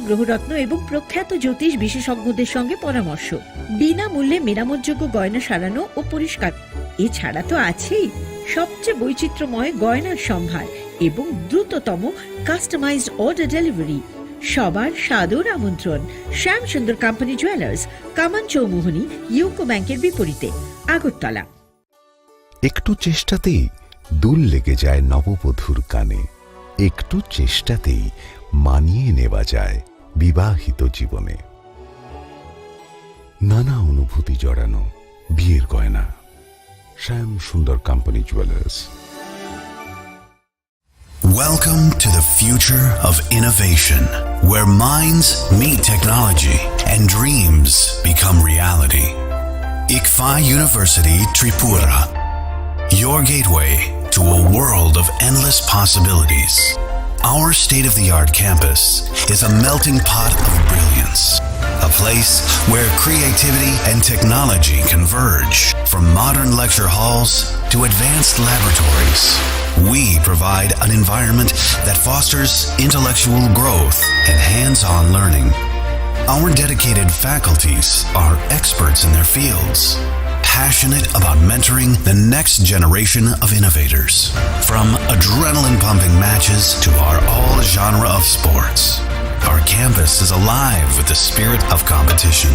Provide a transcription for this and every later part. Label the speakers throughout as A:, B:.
A: গ্রহরত্ন এবং প্রখ্যাত জ্যোতিষ বিশেষজ্ঞদের সঙ্গে পরামর্শ, বিনামূল্যে মেরামতযোগ্য গয়না সারানো ও পরিষ্কার। এছাড়া তো আছেই সবচেয়ে বৈচিত্র্যময় গয়নার সম্ভার এবং দ্রুততম কাস্টমাইজড অর্ডার ডেলিভারি। সবার সাদর আমন্ত্রণ শ্যাম সুন্দর কোম্পানি জুয়েলার্স, কামান চৌমুহনী, ইউকো ব্যাংকের বিপরীতে, আগরতলা।
B: একটু চেষ্টাতেই দুল লেগে যায় নববধূর কানে, একটু চেষ্টাতেই মানিয়ে নেওয়া যায় বিবাহিত জীবনে। নানা অনুভূতি জড়ানো বিয়ের গয়না, শ্যাম সুন্দর company jewellers.
C: Welcome to the future of innovation, where minds meet technology and dreams become reality. ICFA University Tripura, your gateway to a world of endless possibilities. Our state-of-the-art campus is a melting pot of brilliance, a place where creativity and technology converge. From modern lecture halls to advanced laboratories, we provide an environment that fosters intellectual growth and hands-on learning. Our dedicated faculties are experts in their fields, passionate about mentoring the next generation of innovators. From adrenaline-pumping matches to our all-genre of sports, our campus is alive with the spirit of competition.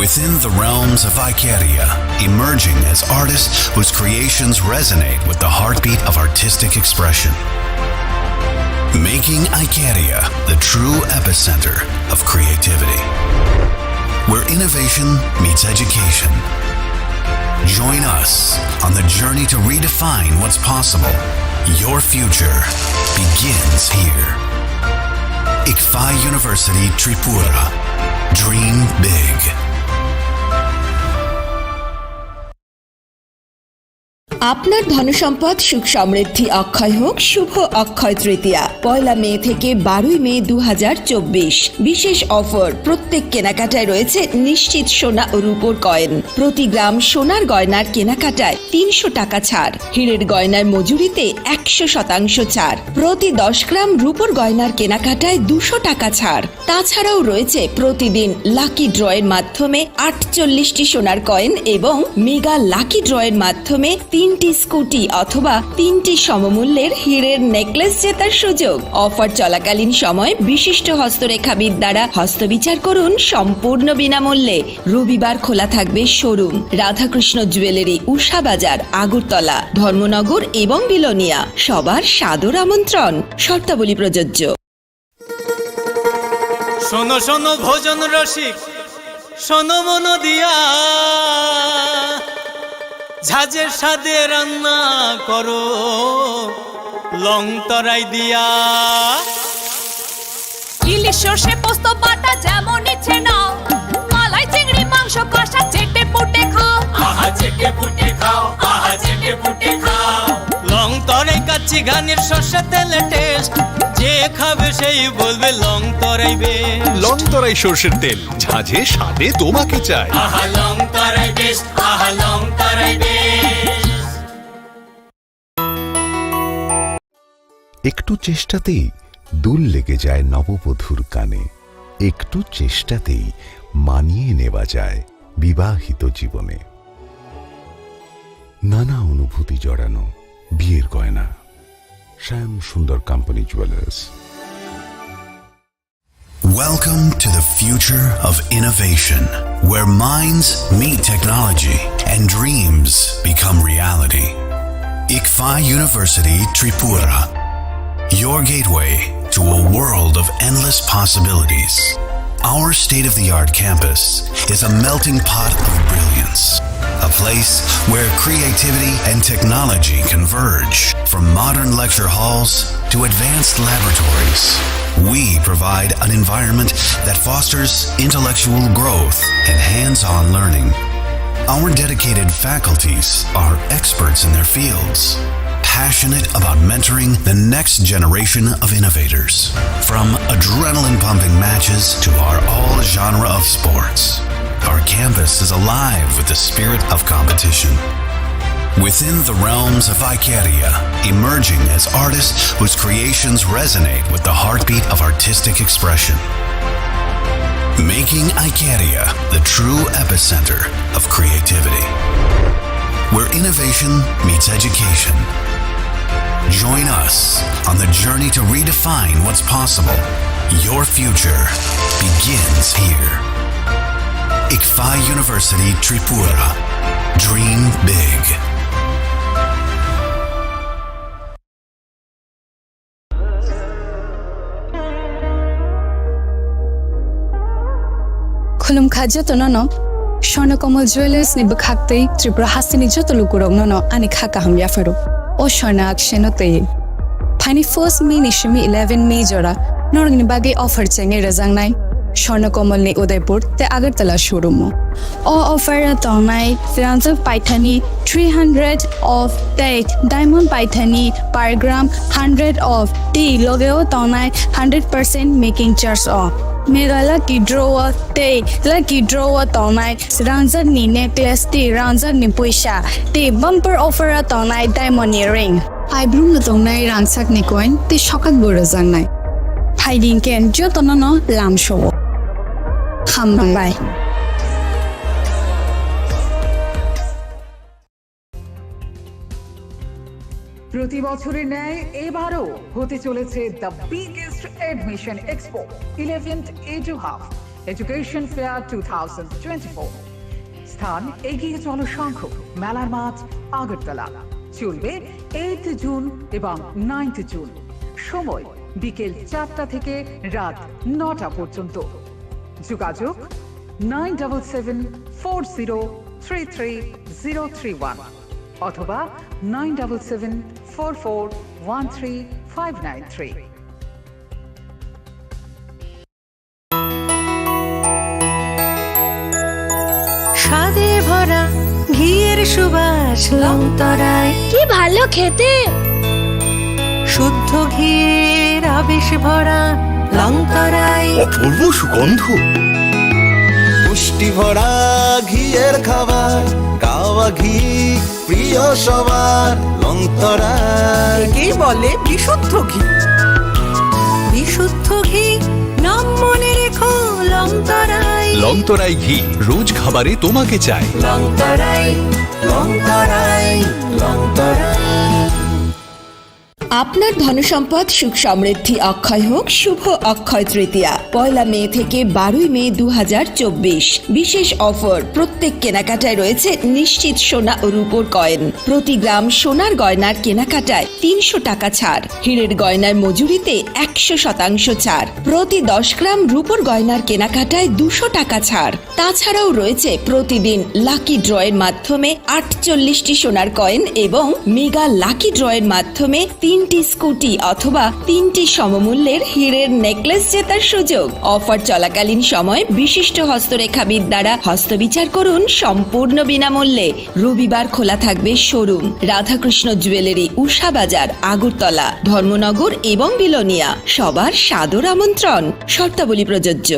C: Within the realms of Icaria, emerging as artists whose creations resonate with the heartbeat of artistic expression. Making Icaria the true epicenter of creativity, where innovation meets education. Join us on the journey to redefine what's possible. Your future begins here. ICFA University Tripura. Dream big.
D: আপনার ধনসম্পদ সুখ সমৃদ্ধি অক্ষয় হোক শুভ অক্ষয় তৃতীয়া 1 মে থেকে 12 মে 2024। বিশেষ offer, প্রত্যেক কেনাকাটায় রয়েছে নিশ্চিত সোনা ও রূপোর কয়েন। প্রতি গ্রাম সোনার গয়নার কেনাকাটায় 300 টাকা ছাড়, হীরের গয়নার মজুরিতে 100% ছাড়, প্রতি 10 গ্রাম রূপোর গয়নার কেনাকাটায় 200 টাকা ছাড়। তাছাড়াও রয়েছে প্রতিদিন লাকি ড্রয়ের মাধ্যমে 48টি সোনার কয়েন এবং মেগা লাকি ড্রয়ের মাধ্যমে 3টি স্কুটি অথবা 3টি সমমূল্যের হীরের নেকলেস জেতার সুযোগ। অফার চলাকালীন সময় বিশিষ্ট হস্তরেখাবিদ দ্বারা হস্তবিচার করুন সম্পূর্ণ বিনামূল্যে। রবিবার খোলা থাকবে শোরুম রাধাকৃষ্ণ জুয়েলারি, উষা বাজার, আগরতলা, ধর্মনগর এবং বিলোনিয়া। সবার সাদর আমন্ত্রণ, শর্তাবলী প্রযোজ্য।
E: শোনো শোনো ভোজন রসিক, শোনো মন দিয়া, ঝাঁঝের সাদে রান্না করো লং তরাই দিয়া।
F: ইলিশ সর্ষে পোস্ত বাটা যেমন ইচ্ছে নাও, মালাই চিংড়ি মাংস কষা চেটে পুটে খাও,
E: আহা চেটে পুটে খাও, আহা চেটে পুটে খাও। লং তরাই কাচ্চি ঘানির সর্ষে তেলে টেস্ট, যে খাবে সেই বলবে লং তরাই বেশ।
G: লং তরাই সর্ষের তেল, ঝাঁঝে স্বাদে তোমাকে চাই।
E: আহা লং তরাই বেশ, আহা লং তরাই বেশ।
B: একটু চেষ্টাতেই দুল লেগে যায় নববধূর কানে, একটু চেষ্টাতেই মানিয়ে নেওয়া যায় বিবাহিত জীবনে। নানা অনুভূতি জড়ানো বিয়ের গয়না, শ্যাম সুন্দর company jewellers.
C: Welcome to the future of innovation, where minds meet technology and dreams become reality. ICFA University Tripura, your gateway to a world of endless possibilities. Our state-of-the-art campus is a melting pot of brilliance, a place where creativity and technology converge. From modern lecture halls to advanced laboratories, we provide an environment that fosters intellectual growth and hands-on learning. Our dedicated faculties are experts in their fields, passionate about mentoring the next generation of innovators. From adrenaline-pumping matches to our all-genre of sports, our campus is alive with the spirit of competition. Within the realms of Icaria, emerging as artists whose creations resonate with the heartbeat of artistic expression. Making Icaria the true epicenter of creativity, where innovation meets education. Join us on the journey to redefine what's possible. Your future begins here. ICFA University Tripura. Dream big.
H: Khulum khaja to no Swarnakomal Jewelers ni bukhakte Tripura hasini joto lukurog no ani khaka ham yafaro o Swarna aksheno te Pani 1st May ni shimi 11 May jora norang ni bagi offer chenge razang nai Swarnakomal ni Udaipur te Agartala showroom mo o offer tonai Firanza Paithani 300 of date diamond Paithani per gram 100 of tea logeo tonai 100% making charge off Mega lucky drawer te lucky drawer tonai Ranza ni necklace te Ranza ni puisha te bumper offer tonai diamond earring eyebrow na tonai rangsak ni coin te shokat bora jang nai hiding ken jo tonono lam show Bye.
I: প্রতি বছরের ন্যায় এবারও হতে চলেছে the biggest admission expo 11th edu hub education fair 2024 স্থান এগিয়ে চলো শঙ্খ মেলার মাঠ আগরতলা চলবে 8th জুন এবং 9th জুন সময় বিকেল 4টা থেকে রাত 9টা পর্যন্ত যোগাযোগ 9774033031 অথবা 9774413593
J: স্বাদে ভরা ঘিয়ের সুবাস লংতরায়
F: কি ভালো খেতে
J: শুদ্ধ ঘিয়ের আবেশ ভরা লংতরায়
G: অপূর্ব সুগন্ধ
K: পুষ্টি ভরা ঘিয়ের খাবার গাওয়া ঘি প্রিয় সবার লংতরায়
J: কি বলে বিশুদ্ধ ঘি বিশুদ্ধ ঘি নাম মনে রেখো লংতরায়
G: লংতরাই ঘি রোজ খাবারে তোমাকে চাই
J: লংতরায় লংতরায় লংতরায়
D: আপনার ধনসম্পদ সুখ সমৃদ্ধি অক্ষয় হোক শুভ অক্ষয় তৃতীয়া 1 মে থেকে 12 মে 2024 বিশেষ অফার প্রত্যেক কেনাকাটায় রয়েছে নিশ্চিত সোনা ও রূপোর কয়েন প্রতি গ্রাম সোনার গয়নার কেনাকাটায় 300 টাকা ছাড় হীরের গয়নার মজুরিতে 100% ছাড় প্রতি 10 গ্রাম রূপোর গয়নার কেনাকাটায় 200 টাকা ছাড় তাছাড়াও রয়েছে প্রতিদিন লাকি ড্রয়ের মাধ্যমে 48টি সোনার কয়েন এবং মেগা লাকি ড্রয়ের মাধ্যমে 3টি স্কুটি অথবা 3টি সমমূল্যের হীরের নেকলেস জেতার সুযোগ অফার চলাকালীন সময় বিশিষ্ট হস্তরেখাবিদ দ্বারা হস্তবিচার করুন সম্পূর্ণ বিনামূল্যে রবিবার খোলা থাকবে শোরুম রাধাকৃষ্ণ জুয়েলারি উষা বাজার আগরতলা ধর্মনগর এবং বিলোনিয়া সবার সাদর আমন্ত্রণ শর্তাবলী প্রযোজ্য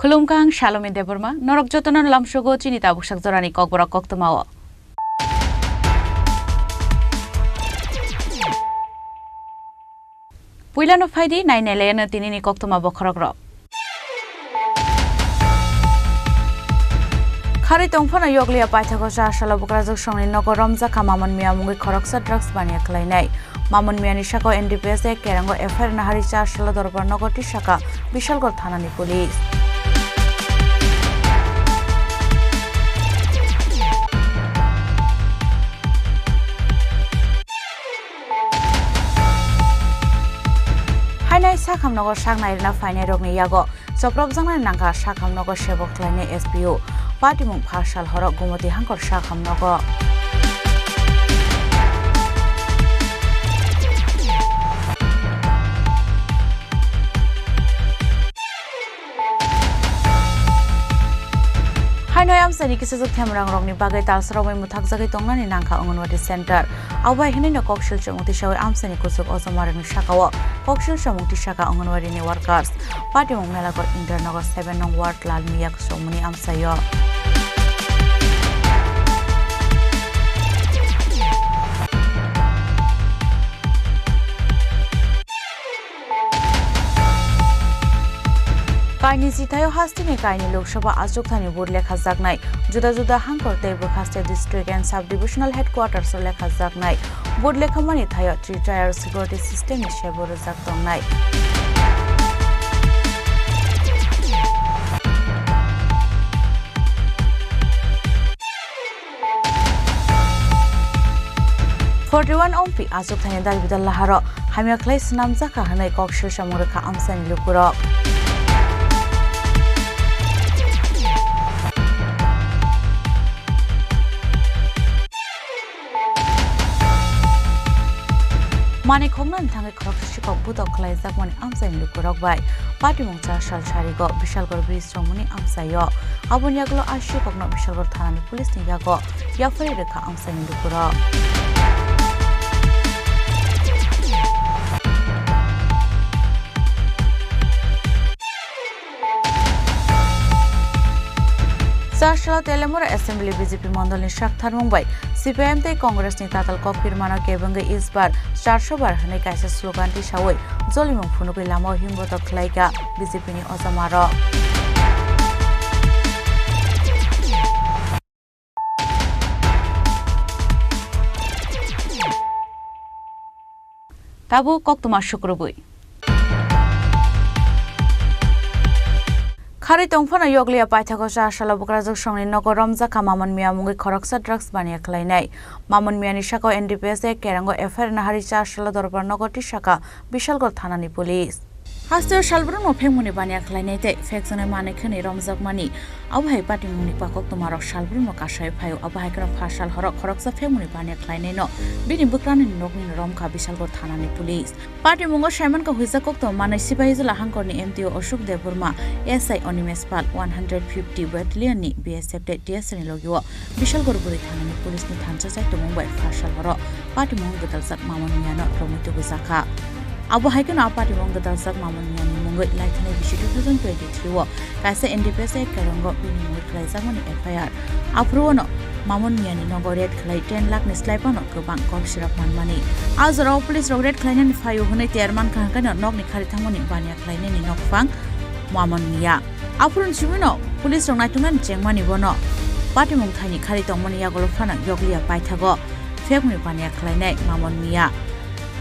L: Khulumkang Shalom Deborma, Norok Jotonan Lamshogo Chinita Bushak Zorani Kokbora Koktomawa. Puilan of Heidi, 9 Elena Tinini Koktoma Bokorogro. Hari Tongfana Yoglia Paitagosha Shalabukrazuk Shoni Noko Romza Kamaman Miamungi Koroksa Drugs Bania Klainai. Mamon Mianishako NDPS Kerango FR Naharicha Shaladorba Nogoti Shaka, Bishalgor Thanani Police. Hainai Sakhamnogor Saknairna Fainai Rogni Yago Soprobjangna Nangka Sakhamnogor Sebok Klaine SPU Patimung Phashal Horok Gumoti Hangkor Sakhamnogor Hainoi amsani kisajak thamrang rongni bagai talsrawai muthakjagi tongnani nangkha Anganwadi Center awbai hinino kokshil chamungti shawai amsani kusuk ozomarani shakawo kokshil chamungti shaka Anganwadi ni workers patimung melagor Indranagar 7 nong ward Lalmiya kusumuni amsayo Kaini Sitayo Hastini Kaini Lok Sabha Achuk Thani Board Lekha Jaknai Juda Juda Hangkor Teibo Khaste District and Sub-Divisional Headquarters Lekha Jaknai Board Lekha Mani Thayo 3-tier security system ni Shebor Jak Tongnai (41 OMP Achuk Thani Dal Bidal Laharo Hamya Klai Snam Jaka Hanai Kokshil Samurkha Amsani Lukuro Mani khongnan thangai khorokshiko budok khlai jakmani amsai lukurok bai patimung cha sal sarigo bishalgor bridge chomuni amsayo abonyaglo ashi kokno bishalgor thanani police ni yago yafai rekha amsai lukurok Sashala Telemura Assembly BJP Mondol ni Shak Tharmungbai CPM te Congress ni Tatal Kopir Mano Kebangai Isbar 400 bar hanai kaisa slogan ti sawai Zolimung Phunukai Lamo Himboto Khlaika BJP ni Ozamaro Tabu Koktuma Shukrubui Khari tongphana yoglia paithago sa shala bukrajak songni nogor romjaka mamon miya mungi khoroksa drugs baniya khlainai mamon miya ni shako NDPS e kerango FIR nahari cha shala dorbar nogoti shaka bishalgor thanani police Haster Shalbruno Pemuni Bania Clinate, Faxon and Manican Romzak Mani, Away Patti Muni Pakok tomorrow Shalbruno Kasha Pio, Abakan of Hashal Horok Horoksa Femuni Bania Clineno, Bidding Bukran and Nogin Romka Bishalgo Tanani police. Party Mungo Shamanka Huizakokto, Manasipa is Lahankoni MTO Oshuk de Burma, SI Onimespal 150 Wetliani, be accepted Tiasan Logua, Bishalgo Buritanani police with Hansa to Mumbai Hashal Horok, Party Mungo Dalsak Mamoniano, Promoto Bizaka. Abu Haikan Apati Mong the Dalsak Mamon Mungo Laitane Bishi 2023 Kasa NDPS Karango Bini Klaisamoni FIR Apruano Mamon Miani Nogoret Klai 10 lakh Nislipano Kubang Kop Shirapan Money Azara Police Roget Klainan Fayo Hune Terman Kankana Nogni Karitamoni Bania Klainani Nokfang Mamon Mia Aprun Chimino Police Ronatuman Jengmani Bono Pati Mong Tani Karitomoni Yagolofana Yoglia Paitago Febmi Bania Klainai Mamon Mia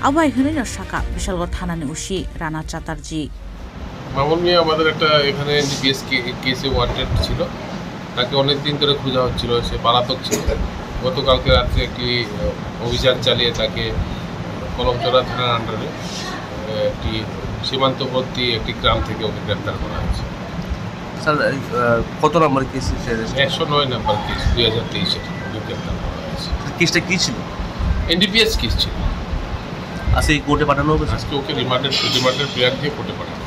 L: Abai Hunino Shaka, Bishalgo Tanani Ushi, Rana Chatterjee.
M: Mamun মিয়া আমাদের একটা এখানে NDPS কেসে wanted ছিল তাকে অনেক দিন ধরে খোঁজা হচ্ছিল সে পলাতক ছিল গতকালকে রাত্রে একটি অভিযান চালিয়ে তাকে কলমচড়া থানার আন্ডারে একটি সীমান্তবর্তী একটি গ্রাম থেকে ওকে গ্রেফতার করা হয়েছে
N: স্যার কত নম্বর কেস
M: 109 নম্বর কেস 2023 এর গ্রেফতার করা হয়েছে
N: কেসটা কি ছিল
M: এনডিপিএস কেস ছিল
N: আজকে কোর্টে পাঠানো হবে
M: আজকে ওকে রিমান্ডের প্রেয়ার দিয়ে কোর্টে পাঠানো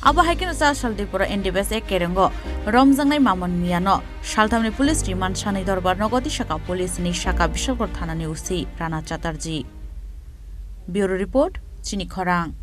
L: Aba Haikan sa Shaldipura NDPS e Kerengo Romjangnai Mamon Miyano Shaltamni Police Remand Shani Dorbar Nogoti Shaka Police ni Shaka Bishalgor Thanani Usi Rana Chatterjee Bureau Report Chini Khorang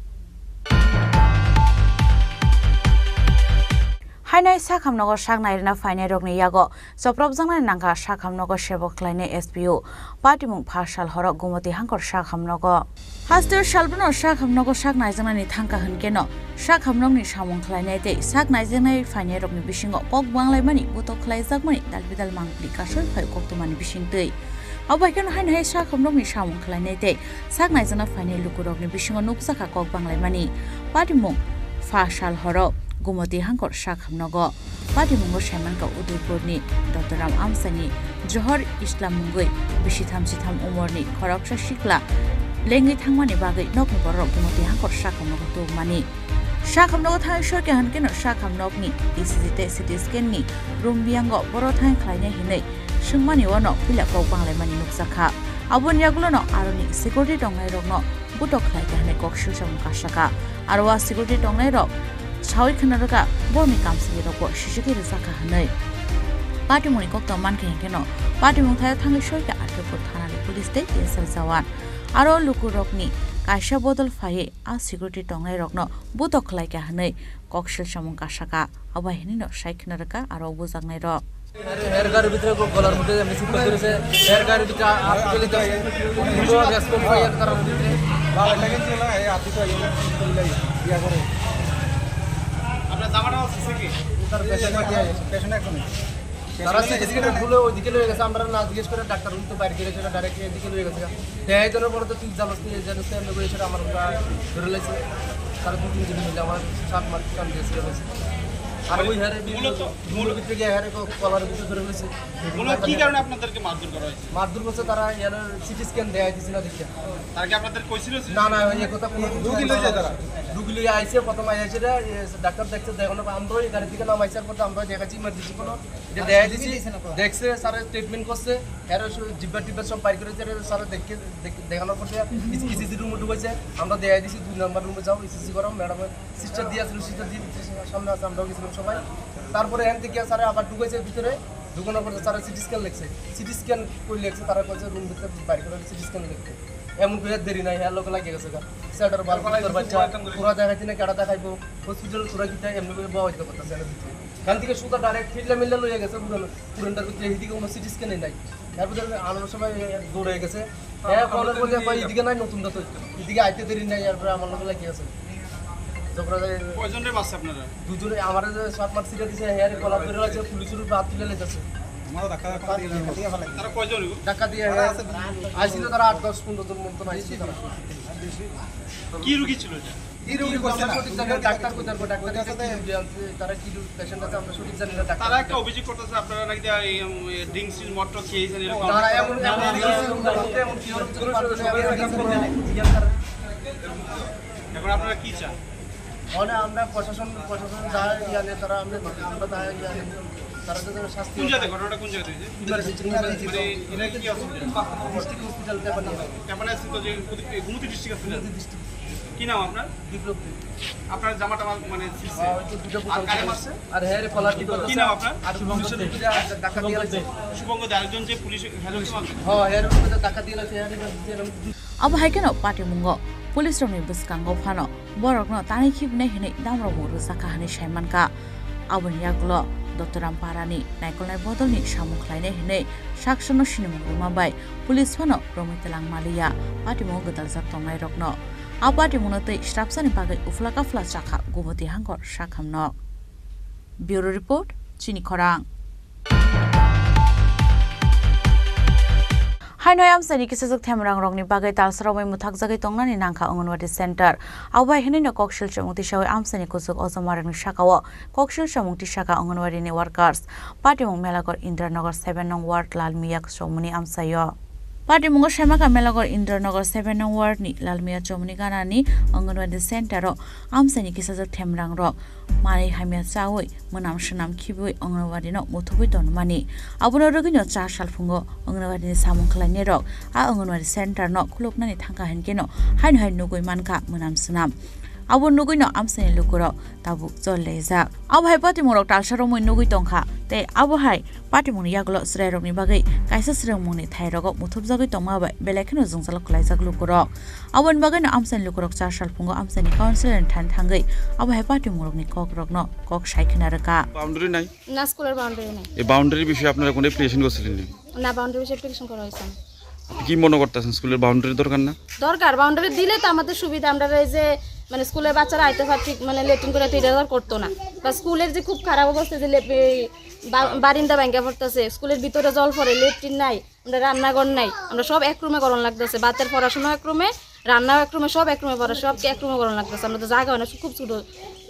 L: Hainai Sakhamnogor Saknairna Fainai Rogni Yago Soprobjangnai Nangka Sakhamnogor Sebok Klaine SPU Patimung Phashal Horok Gumoti Hangkor Sakhamnogor Haster Shalbruno Sakhamnogor Saknaijangnai Thangka Hunkeno Sakhamnogni Samung Klainai Te Saknaijangnai Fainai Rogni Bishingo Pok Banglaimani Butok Klaijakmani Dalbidal Mangli Kashol Phai Koktumani Bishingtei Abakan Hainai Sakhamnogni Samung Klainai Te Saknaijangnai Fainai Lukurogni Bishingo Nukjaka Kok Banglaimani Patimung Phashal Horok Gumoti Hangkor Sakhamnogo Patimungo Shamanka Udurpurni Dr. Ram Amsani Johor Islam Mungoi Bishitham Sitham Umorni Khoroksa Shikla লেঙ্গি থাংমানি বাগै নকनि বरok gumoti hangkor sakamnogo tubmani sakamnogo thang sorke hankeno sakamnokni ECG te CT scan ni room biango boro thang khlainai hinai sungmani wono pila kok banglaimani nukjaka abon yagulono aroni security tongnai rokno butok khlaike hanai kokshil samung kasaka aro wa security tongnai rok sawi khanaroga borni kamsili rokbo shishiki rizaka hanai Patimoni kokto manke hankeno Patimong thaya thangi sorke Artepur thanani police te TSL jawan aro lukurokni kaisa bodol faye a security tongnai rokno butok khlaike hanai kokshil samung kasaka abai hinino saikhnaraka aro bujangnai rok
O: hair গাড়ির ভিতরে গলার মধ্যে machine করেছে hair গাড়ির ভিতরে আর্টিকেলে যাচ্ছে পুরো response হয় তার ভিতরে বাবা টাকা ছিল এই আর্টিকেল ইয়া করে আপনার জামাটা আছে কি তার পেশেন্ট এখন তারা এদিকে ভুলে ওইদিকে লয়ে গেছে আমরা না জিজ্ঞেস করে ডাক্তার রুম তো বাইরে গেছে ডাইরেক্ট এদিকে লয়ে গেছে এই জন্য পরে তো তুই জানাস নিয়ে জানাস এমনি করে সেটা আমার ধরে লাইছে তারা 2-3 দিন মিলে আমার 7 মাস কাম দিয়েছিল আর ওই হারে মূল ভিতরে গিয়ে হারে কলার ভিতরে ধরে ফেলেছে কি কারণে আপনাদেরকে মারধর করা হয়েছে মারধর করছে তারা এর সিটি স্ক্যান দেয়া দিছে না দেখে তার কি আপনাদের কইছিল না না এই কথা কোনো রোগী লই যায় তারা রোগী লই আইছে প্রথম আইছে ডাক্তার দেখছে দেখনো আমরা এই গাড়ি থেকে নামাইছার পর আমরা দেখাচ্ছি ইমার্জেন্সি কোনো এটা দেয়া দিছি দেখছে স্যার ট্রিটমেন্ট করছে এর জিব্বা টিব্বা সব বাইর করেছে স্যার দেখে দেখানোর পর ইসিজি রুমে ঢুকেছে আমরা দেয়া দিছি 2 নাম্বার রুমে যাও ইসিজি করো ম্যাডাম সিস্টার দিয়েছিল সিস্টার দিয়ে সামনে আছে আমরাও গেছিলাম সবাই তারপরে এখান থেকে স্যার আবার ঢুকেছে ভিতরে ঢুকানোর পরে স্যার সিটি স্ক্যান লিখছে সিটি স্ক্যান করে লিখছে তারা বলছে রুম ভিতরে বাইর করে সিটি স্ক্যান লিখতে এমন করে দেরি নাই হ্যাঁ লোক লাগিয়ে গেছে স্যাটার বালকোর বাচ্চা পুরা দেখাইছি না কেডা দেখাইবো হসপিটাল পুরা কিটা এমনি করে বাবা হইতে করতেছে না ভিতরে এখান থেকে সুতা ডাইরেক্ট ফিল্ডে মিললে লইয়া গেছে পুরানটার ভিতরে এইদিকে কোনো সিটি স্ক্যানই নাই তারপরে আনার সময় দৌড়ে গেছে হ্যাঁ ফোনের মধ্যে এইদিকে নাই নতুনটা তো এদিকে আইতে দেরি নাই তারপরে আমার লোক লাগিয়ে গেছে কয়জনের বাচ্চা আপনারা দুজনে আমার যে 7 মাস সিটা দিছে হেয়ারে কলা করে আছে পুলিশের উপর হাত তুলে লেগেছে আমার ধাক্কা দিয়ে তারা কয়জন ধাক্কা দিয়ে আইছিল তারা 8-10-15 জন মত আইছিল তারা কি রোগী ছিল এটা কি রোগী সঠিক জায়গায় ডাক্তার কোথায় ডাক্তার কাছে তারা কি পেশেন্ট আছে আমরা সঠিক জানি না তারা একটা অভিযোগ করতেছে আপনারা নাকি ড্রিঙ্কস মটর খেয়েছেন এরকম তারা এমন কি এখন আপনারা কি চান মানে আমরা প্রশাসন যা জানে তারা আমরা তারা তো শাস্তি কোন জায়গায় ঘটনাটা কোন জায়গায় হয়েছে মানে এটা কি ডিস্ট্রিক্ট হসপিটাল তেপানি আছে তো যে গুমতি ডিস্ট্রিক্ট আছে কি নাম আপনার বিপ্লব আপনার জামাটা মানে আর কারে মারছে আর হেয়ারে কলার কি নাম আপনার আর পুলিশের টাকা দিয়ে আছে শুভঙ্গ আরেকজন যে পুলিশ হেয়ারে হ্যাঁ হেয়ারে টাকা দিয়ে আছে হেয়ারে
L: अब हाइकेनो पाटिमुंगो पुलिस रंनि बुसकांगो फानो बरकनो तानि खिबने हिनै दामरो बरु साखा हानि साइमानका आबनि यागलो दत्तराम पारानि नायकलनाय बदलनि सामुखलायने हिनै साकसनो सिनेमुगु माबाय पुलिस फानो रमितलां मालिया पाटिमुंगो गदाल जातंनाय रकनो आ पाटिमुंगनो तै स्टाफसानि बागै उफला काफला चाखा गुबति हांगर साखामनो ब्यूरो रिपोर्ट चिनि खरां हाइनो आमसानि किसजक थेमरां रंगनि बागै तालसरावै मुथाक जागै तंगनानि नांखा अंगनवाड़ी सेंटर आवबाय हिनैनो कक्सिल चमुंति सावै आमसानि कुसुक अजमारनि शाखाओ कक्सिल चमुंति शाखा अंगनवाड़ीनि वर्कार्स पाटिमुं मेलागर इन्द्रनगर 7 नং वार्ड लालमिया चमुनि आमसायो पाटिमुंगो सेमाका मेलागर इन्द्रनगर 7 नং वार्डनि लालमिया चमुनि गानानि अंगनवाड़ी सेंटरओ आमसानि किसजक थेमरां रक मानै हामिया चावै मोनाम सोनाम खिबुइ अंगनवाड़ीनो मुथुबै दनमानि आबुनो रगिनो 4 साल फुंगो अंगनवाड़ीनि सामुखलायनि रक आ अंगनवाड़ी सेंटरनो खुलुकनानि थांखा हेनकेनो हाइन हाइन नुगै मानका मोनाम सोनाम आबो नुगैनो आमसानि लुकुरो ताबु जल्लेजा आबहाय पाटिमुरक तालसारो मै नुगै तंखा ते आबहाय पाटिमुनि यागलो स्रायरकनि बागै कायसा स्रायमुनि थायरगो मुथुबजागै तंमाबाय बेलेखनो जोंजाल खलायजाग लुकुरो आबोन बागैनो आमसानि लुकुरक 4 साल फुंगो आमसानि काउन्सिलरनि थांगै आबहाय पाटिमुरकनि ककरकनो कक साइखनारका
P: বাউন্ডারি নাই
F: না স্কুলের বাউন্ডারি নাই
P: এই বাউন্ডারির বিষয়ে আপনারা কোনো অ্যাপ্লিকেশন করছিলেন
F: না বাউন্ডারি বিষয়ে অ্যাপ্লিকেশন করা হয়েছে
P: আপনি কি মনে করতেছেন স্কুলের বাউন্ডারি দরকার না
F: দরকার বাউন্ডারি দিলে তো আমাদের সুবিধা আমরা এই যে মানে স্কুলের বাচ্চারা আইতে পারছে মানে লেট্রিন করে তো এটা করতো না বা স্কুলের যে খুব খারাপ অবস্থা যে বারিন্দা ভাঙ্গা পড়তেছে স্কুলের ভিতরে জল পড়ে লেট্রিন নাই আমরা রান্নাঘর নাই আমরা সব এক রুমে করণ লাগতেছে বাচ্চার পড়াশোনা এক রুমে রান্নাও এক রুমে, সব এক রুমে পড়ে, সবকে এক রুমে করানো লাগতেছে। আমরা তো জায়গা হয় না, খুব ছোটো,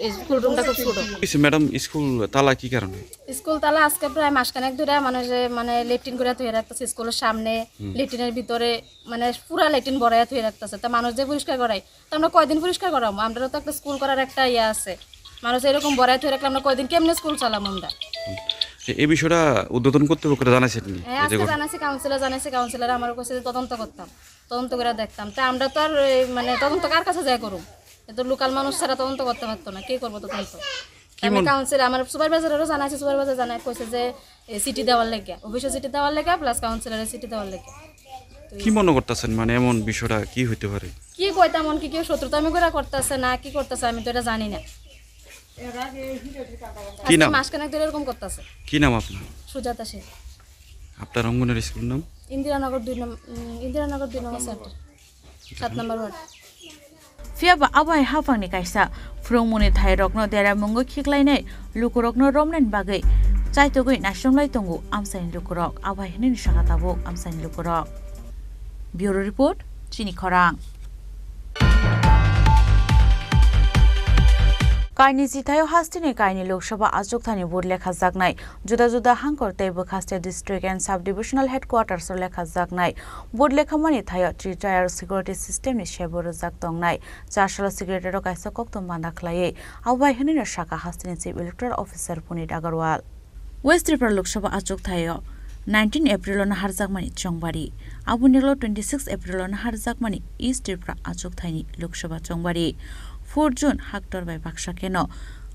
F: এই স্কুল রুমটা খুব ছোটো।
P: ম্যাডাম স্কুল তালা কি কারণে?
F: স্কুল তালা আজকে প্রায় মাসখানেক ধরে মানে লেট্রিন করে থুয়ে রাখতেছে স্কুলের সামনে, লেট্রিনের ভিতরে মানে পুরা লেট্রিন ভরাইয়া থুয়ে রাখতেছে। তা মানুষ যে পরিষ্কার করাই, তো আমরা কয়দিন পরিষ্কার করাবো? আমরাও তো একটা স্কুল করার একটা ইয়ে আছে, মানুষ এরকম ভরাই থুয়ে রাখলে আমরা কয়দিন কেমনে স্কুল চালাম আমরা?
P: এই বিষয়টা উদ্বোধন কর্তৃপক্ষরা জানাইছেন?
F: হ্যাঁ, আজকে জানাইছি, কাউন্সিলর আমারও কাছে তদন্ত করতাম, তদন্ত করে দেখতাম। তা আমরা তো আর মানে তদন্ত কার কাছে যাই করুম? এত লোকাল মানুষ ছাড়া তদন্ত করতে পারতো না, কে করবো তদন্ত? আমি কাউন্সিলর, আমার সুপারভাইজারও জানাইছি, সুপারভাইজার জানাই কইছে যে সিটি দেওয়ার লেগে, অফিসে সিটি দেওয়ার লেগে প্লাস কাউন্সিলরের সিটি দেওয়ার লেগে।
P: কি মনে করতেছেন মানে এমন বিষয়টা কি হইতে পারে?
F: কি কইতাম, কি কেউ শত্রুতা আমি করে করতেছে না কি করতেছে আমি তো এটা জানি না।
P: কি নাম?
F: মাসখানেক ধরে এরকম করতেছে।
P: কি নাম আপনার?
F: সুজাতা সিং।
P: আপনার অঙ্গনের স্কুল নাম?
F: ইন্দিরানগর 2 নম্বর সেক্টর, 7 নম্বর word.
L: Fiaba abai hafangni kaisa frongmuni thai rokno dera mungo khiklainai lukurokno romnan bagai chaitogoi nasyomlai tongo amsain lukurok abai hinin sakatabo amsain lukurok. Bureau report Chini Khorang. কাইনি জিথায় হাস্তিনি কাইনি লোকসভা আচুকথানি বোর্ড লেখা জাগনাই জুদা জুদা হাঙ্করতে বখাস্তে district and sub divisional headquarters লেখা জাগনাই বোর্ড লেখা মানি থায় three tier security system ni sheबर jak tongnai চারশালা সিকিউরিটি কাইসা কক্তম বান্দা খ্লায়ে আওবাই হনির শাখা হাস্তিনি chief electoral officer Punit Agarwal west Tripura Lok Sabha আচুকথায় 19 এপ্রিল নাহার জাগমানি চংবাড়ি আবুনিলো 26 এপ্রিল নাহার জাগমানি ইস্ট ত্রিপুরা আচুকথাইনি লোকসভা চংবাড়ি 4 জুন হাক্টর বাই বাক্সা কেন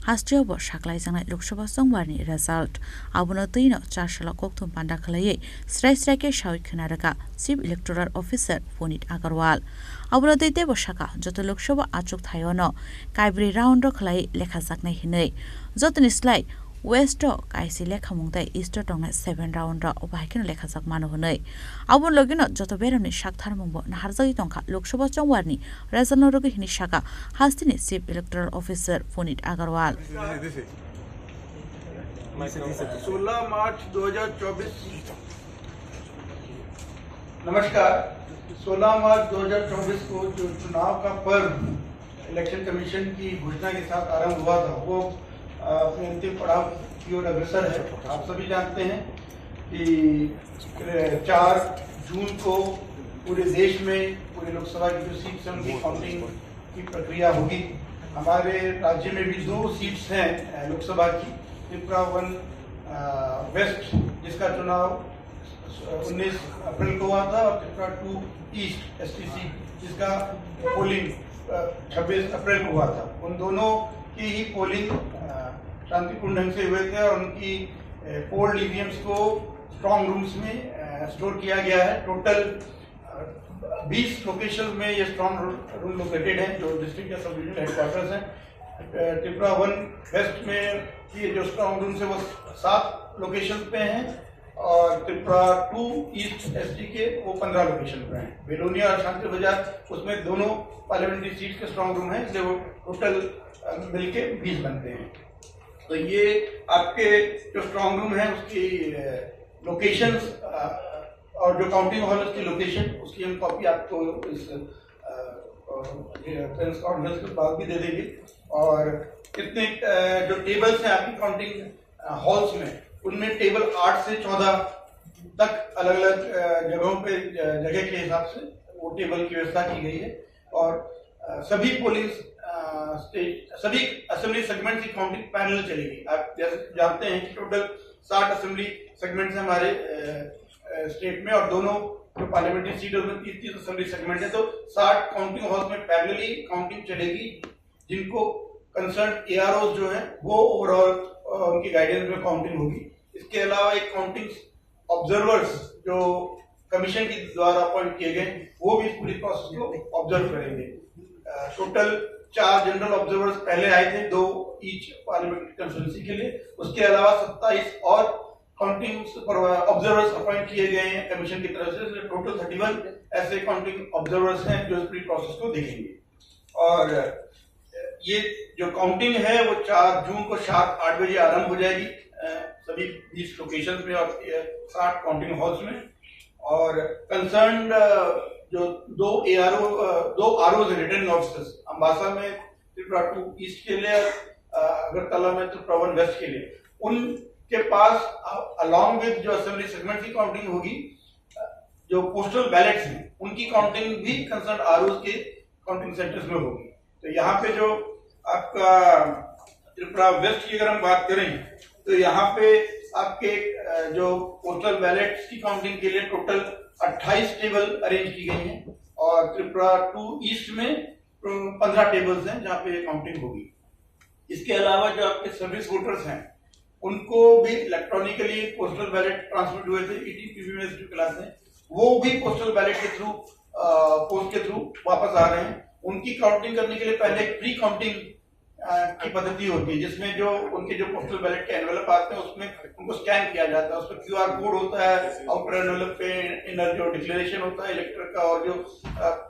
L: হাস্ট্রিয় সাকলাই জানাই লোকসভা সংবারনি রেজাল্ট আবুনো তৈন 4 সাল কক্তম পান্ডা খালাইয়ে স্রাইকে সাউই খানারাকা chief electoral officer Punit Agarwal আবুনো दैते বসাকা যত লোকসভা আচুক থায়ন কাইব্রি রাউন্ড খালাই লেখা জাকনাই হিनै যতনি স্লাই ওয়েস্ট কাইসি লেখা মুংতাই ইস্ট টংনা 7 রাউন্ড অবাইকেন লেখা জাক মানো হनै আবুন লগিন যত বেরনি সাকথার মুংবো নাহারজাই টংখা লোকসভা চংবারনি রেজাল্ট নরগি হিনি শাখা হাস্তিনি চিফ ইলেক্টোরাল অফিসার পুনিत আগরওয়াল
Q: 16 मार्च 2024 नमस्कार 16 मार्च 2024 को जो चुनाव का पर्व इलेक्शन कमीशन की घोषणा के साथ आरंभ हुआ था वो अपने अंतिम पड़ाव की ओर अग्रसर है। आप सभी जानते हैं कि 4 जून को पूरे देश में पूरे लोकसभा की जो सीट्स हैं उनकी काउंटिंग की प्रक्रिया होगी। हमारे राज्य में भी 2 सीट्स हैं लोकसभा की, त्रिपुरा 1 वेस्ट जिसका चुनाव 19 अप्रैल को हुआ था और त्रिपुरा 2 ईस्ट एसटीसी जिसका पोलिंग 26 अप्रैल को हुआ था। उन दोनों की ही पोलिंग शांतिपूर्ण ढंग से हुए थे और उनकी पोल्ड ईवीएम्स को स्ट्रॉन्ग रूम्स में स्टोर किया गया है। टोटल 20 लोकेशन में ये स्ट्रॉन्ग रूम लोकेटेड हैं जो डिस्ट्रिक्ट या सब डिविजनल हेडक्वार्टर्स हैं। त्रिपुरा 1 वेस्ट में ये जो स्ट्रॉन्ग रूम्स है वो 7 लोकेशन पे हैं और त्रिपुरा 2 ईस्ट एसटी के वो 15 लोकेशन पे हैं। बेलोनिया और शांति बाजार उसमें दोनों पार्लियामेंट्री सीट के स्ट्रॉन्ग रूम हैं, इसलिए वो टोटल मिलके 20 बनते हैं। तो ये आपके जो स्ट्रॉन्ग रूम है उसकी लोकेशंस और जो काउंटिंग हॉल उसकी लोकेशन उसकी हम कॉपी आपको इस प्रेस कॉन्फ्रेंस के बाद भी दे देंगे। और कितने जो टेबल्स हैं आपकी काउंटिंग हॉल्स में उनमें टेबल 8 से 14 तक अलग अलग जगहों पे जगह के हिसाब से वो टेबल की व्यवस्था की गई है। और सभी पोलिंग सभी असेंबली सेगमेंट की काउंटिंग पैरेलल चलेगी। आप जैसे जानते हैं कि टोटल 60 असेंबली सेगमेंट्स हैं हमारे स्टेट में और दोनों जो पार्लियामेंट्री सीट है उसमें 30 असेंबली सेगमेंट है। तो 60 काउंटिंग हॉल्स में पैरेलली काउंटिंग चलेगी, जिनको कंसर्न एआरओ जो है वो ओवरऑल उनकी गाइडेंस में काउंटिंग होगी। इसके अलावा एक काउंटिंग ऑब्जर्वर्स जो कमीशन के द्वारा अपॉइंट किए गए वो भी इस पूरी प्रोसेस को ऑब्जर्व करेंगे। टोटल 4 जनरल ऑब्जर्वर्स पहले आए थे, 2 ईच पार्लियामेंट्री कंस्टिट्यूंसी के लिए। उसके अलावा 27 और काउंटिंग ऑब्जर्वर्स अपॉइंट किए गए हैं कमीशन की तरफ से। टोटल 31 ऐसे काउंटिंग ऑब्जर्वर्स हैं जो इस पूरी प्रोसेस को देखेंगे। और ये जो काउंटिंग है वो 4 जून को 7-8 बजे आरंभ हो जाएगी सभी 20 लोकेशंस में और 60 काउंटिंग हॉल्स में। और कंसर्न जो दो आरओ रिटर्निंग ऑफिसर्स अम्बासा में त्रिपुरा 2 ईस्ट के लिए, अगरतला में त्रिपुरा 1 वेस्ट के लिए, उनके पास अलॉन्ग विद जो असेंबली सेगमेंट की काउंटिंग होगी, जो पोस्टल बैलेट्स हैं उनकी काउंटिंग भी कंसर्न आरओ के काउंटिंग सेंटर्स में होगी। तो यहाँ पे जो आपका त्रिपुरा वेस्ट की अगर हम बात करें तो यहाँ पे आपके जो पोस्टल बैलेट्स की काउंटिंग के लिए टोटल 28 टेबल अरेंज की गई हैं और त्रिपुरा 2 ईस्ट में 15 टेबल्स हैं जहाँ पे काउंटिंग होगी। इसके अलावा जो आपके सर्विस वोटर्स हैं उनको भी इलेक्ट्रॉनिकली पोस्टल बैलेट ट्रांसमिट हुए थे, ईटीपीबीएस जो क्लास है वो भी पोस्टल बैलेट के थ्रू पोस्ट के थ्रू वापस आ रहे हैं। उनकी काउंटिंग करने के लिए पहले एक प्री काउंटिंग की पद्धति होती है जिसमें जो उनके जो पोस्टल बैलेट के एनवेलप आते हैं उसमें उनको स्कैन किया जाता है, उसमें क्यूआर कोड होता है, आउटर एनवेलप पे इनर जो डिक्लेरेशन होता है इलेक्टर का और जो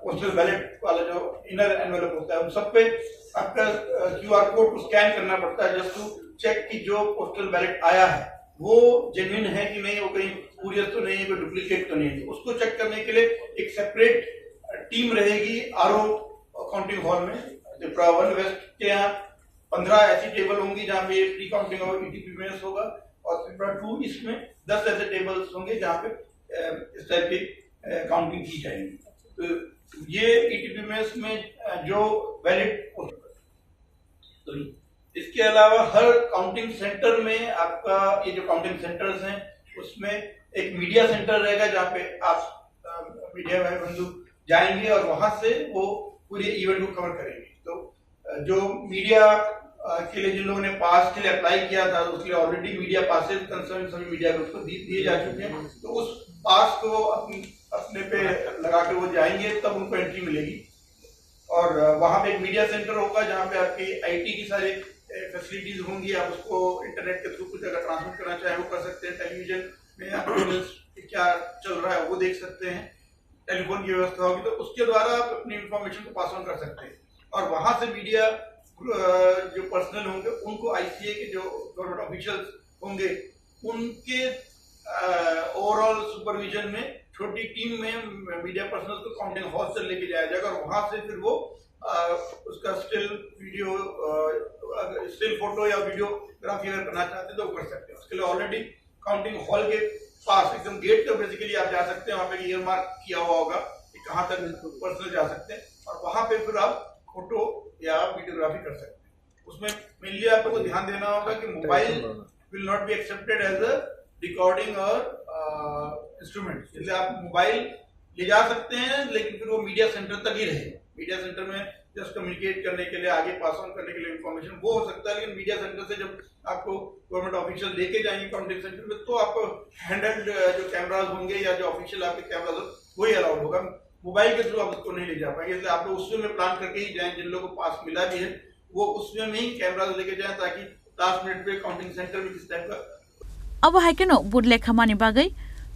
Q: पोस्टल बैलेट वाला जो इनर एनवेलप होता है उन सब पे आपका क्यूआर कोड को स्कैन करना पड़ता है जस्ट टू चेक कि जो पोस्टल बैलेट आया है वो जेन्युइन है कि नहीं, वो कहीं स्पूरियस तो नहीं है, कोई डुप्लीकेट तो नहीं है। उसको चेक करने के लिए एक सेपरेट टीम रहेगी आरओ काउंटिंग हॉल में। त्रिपुरा 1 वेस्ट के यहाँ 15 ऐसी टेबल होंगी जहाँ पे प्री काउंटिंग और ईटीपीबीएस होगा और त्रिपुरा 2 ईस्ट में 10 ऐसे टेबल्स होंगे जहाँ पे इस टाइप की काउंटिंग की जाएगी। तो ये ईटीपीबीएस में जो वैलिड, तो इसके अलावा हर काउंटिंग सेंटर में आपका ये जो काउंटिंग सेंटर्स हैं उसमें एक मीडिया सेंटर रहेगा जहाँ पे आप मीडिया भाई बंधु जाएंगे और वहां से वो पूरे इवेंट को कवर करेंगे। तो जो मीडिया के लिए जिन लोगों ने पास के लिए अप्लाई किया था उसके लिए ऑलरेडी मीडिया पासेज कंसर्न सभी मीडिया को उसको दिए जा चुके हैं, तो उस पास को अपने पे लगा के वो जाएंगे तब उनको एंट्री मिलेगी। और वहां पे एक मीडिया सेंटर होगा जहाँ पे आपकी आईटी की सारी फैसिलिटीज होंगी, आप उसको इंटरनेट के थ्रू कुछ अगर ट्रांसमिट करना चाहे वो कर सकते हैं, टेलीविजन में आप क्या चल रहा है वो देख सकते हैं, टेलीफोन की व्यवस्था होगी तो उसके द्वारा आप अपनी इंफॉर्मेशन को पास ऑन कर सकते हैं। और वहां से मीडिया जो पर्सनल होंगे उनको आईसीए के जो गवर्नमेंट ऑफिशियल्स होंगे उनके ओवरऑल सुपरविजन में छोटी टीम में मीडिया पर्सनल को काउंटिंग हॉल से लेके जाया जाएगा और वहां से फिर वो उसका स्टिल फोटो या वीडियोग्राफी अगर करना चाहते हैं तो वो कर सकते हैं। उसके लिए ऑलरेडी काउंटिंग हॉल के पास एकदम गेट पे बेसिकली आप जा सकते हैं, वहां पे ईयर मार्क किया हुआ होगा कि कहाँ तक पर्सनल जा सकते हैं और वहां पे फिर आप फोटो या वीडियोग्राफी कर सकते हैं। उसमें मेनली आपको ध्यान देना होगा कि mobile will not be accepted as a recording और इंस्ट्रूमेंट, इसलिए आप मोबाइल ले जा सकते हैं लेकिन फिर वो मीडिया सेंटर तक ही रहे। मीडिया सेंटर में जस्ट कम्युनिकेट करने के लिए, आगे पास ऑन करने के लिए इंफॉर्मेशन वो हो सकता है, लेकिन मीडिया सेंटर से जब आपको गवर्नमेंट ऑफिशियल लेके जाएंगे काउंटिंग सेंटर में तो आपको हैंडल्ड जो कैमराज होंगे या जो ऑफिशियल आपके कैमराज वही अलाउड होगा, मोबाइल के थ्रू आप उसको नहीं ले जा पाएंगे। इसलिए आप लोग उसमें प्लान करके ही जाएं, जिन लोगों को पास मिला भी है वो उसमें में ही कैमराज लेके जाएं ताकि लास्ट मिनट पे काउंटिंग सेंटर में किस टाइप का।
L: अब हाइकेनो बुडले खामानि बागै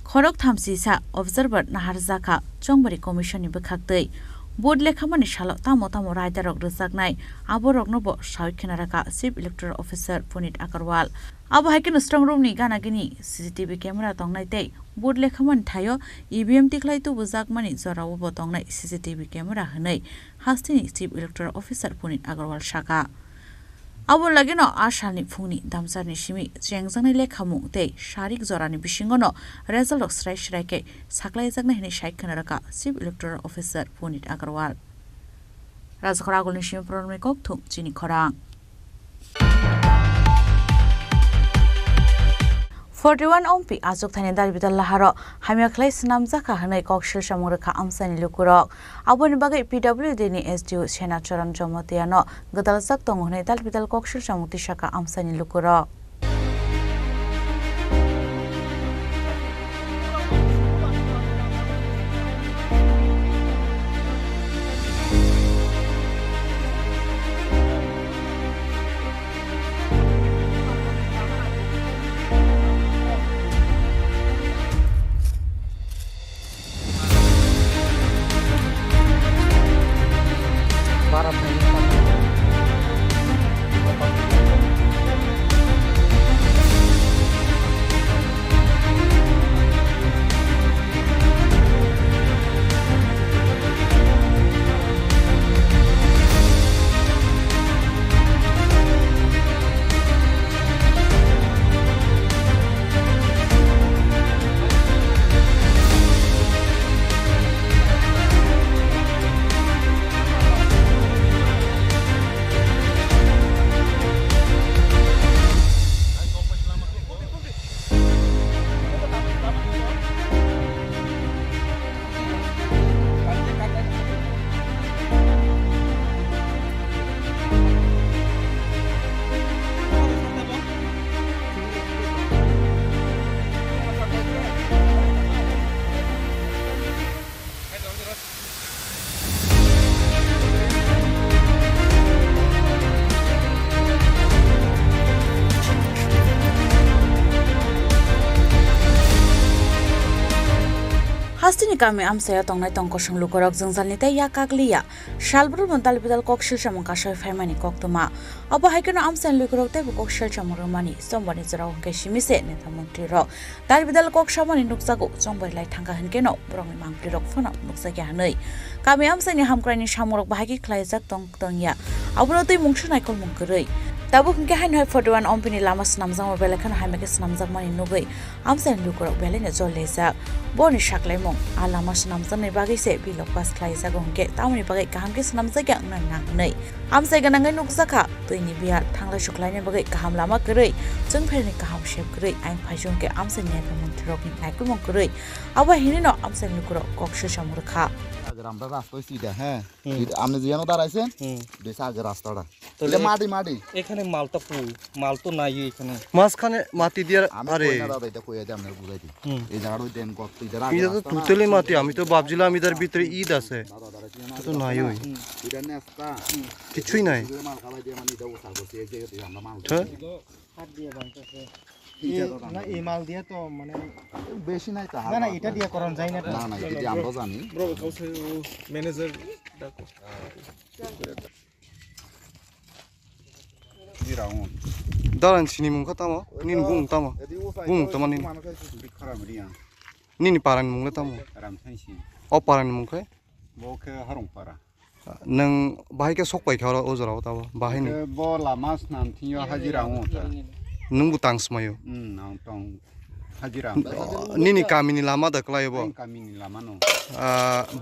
L: खरक थामसिसा ऑब्जर्वर नाहारजाखा चंगबारि कमिशननि बखाक्तै बुडले खामानि सालो तामो तामो रायदारक रोजाकनाय आबरकनोबो सावखेनाराका chief electoral officer Punit Agarwal अब हाइकेनो स्ट्रंग रूमनि गानागिनि सीसीटीवी कैमरा तंगनायतै बुडले खामानि थायो ईवीएम तिख्लाय तो बुजाकमानि जरावबो तंगनाय सीसीटीवी कैमरा हनै हास्तिनि chief electoral officer Punit Agarwal शाखा अब लगेनो आशालनि फुंनि दामजारनि सिमि चेंगजांनि लेखामु तै शारिक जरानि बिसिंगनो रेजल्ट स्राय श्रायके साख्लायजाकनाय हिनि सायखनाराका chief electoral officer Punit Agarwal राजखरा आगलनि सिमि प्रमेकक थुं चिनि खरां 41 ओमपी आजुक थाने दालबिदाल लाहारो हामियाखलाय सनाम जाखा हनै कक्सिल सामरखा आमसानि लुकुरक आबोनि बागै पीडब्ल्यूडी नि एसडीओ सेनाचरण जमतियानो गदालजाक दङ हनै दालबिदाल कक्सिल सामुति शाखा आमसानि लुकुरक kami amsaya tongnai tongkosung lukorok jungjalni tei ya kakliya salbru montal bidal koksil chamung kasai faimani koktuma abo haikeno amsan lukorok tei koksil chamung mani sombani jorao hingke simise neta mantri rok dal bidal koksamani nukjago chongbai lai thangka hinkeno brongni mangpri rok phano nuksaki hanoi kami amsani hamkraini samurok bahagi khlaijak tongya abono tei mungsu naikol mungkoroi Tabu hingke hain hoi 41 ompini lama snamjang mo belakhan haimake snamjak mani nugui amsan lukorok belene jol lejak boni saklaimong a lama snamjang ni bagi se bilok pas khlaijak hingke tamni bagi kahamke snamjak yang nangnei amsai ganangai nukjaka toini biar thanglai suklaini bagi kaham lama koroi jungferni kaham shep koroi ain phaijongke amsan neka montrok ni naikul koroi aba hinino amsan lukorok kokse samurkha
R: আমরা রাস্তায় সিধা হ্যাঁ আপনি যেন দাঁড়াইছেন বেশ আগে রাস্তাটা মাটি মাটি
N: এখানে মালটা পুল মাল তো নাই এখানে মাঝখানে মাটি দিয়ে আরে
R: দাদা এটা কইয়া দেন আপনার বুঝাইতে এই জায়গাটা দেন কত ইদার
N: এটা তো তুতেলি মাটি আমি তো ভাবছিলাম ইদার ভিতরে ঈদ আছে তো নাই ওই
R: এটা নেস্তা
N: কিছুই নাই
R: মাল খাওয়াই দিয়ে মানে এটা ওসা করতে এই যে আমরা মাল
O: হাত দিয়ে বানতেছে না এই মাল দিয়ে তো মানে
R: বেশি নাই তা
O: না না এটা দিয়ে করন যায় না
R: না না এটা আমরা জানি
N: ব্রো কাউসে ম্যানেজার ডাকো
R: দিরাউন
N: দাঁড়ান চিনি মুখা তামা নিন গুং তামা নি নিনি পারান মুংলে তামা
R: রামসাইসি
N: অ পারান মুখে
R: বকে হারংপারা
N: नों बाहायके सकबाय खारा ओजराव ताबा बाहायनि
R: bo lama snamthiyo hajiraung ta
N: नोंबो तांसमायो
R: nang tong hajirang
N: निनि कामिनि लामा दक्लायबो
R: kamini lama no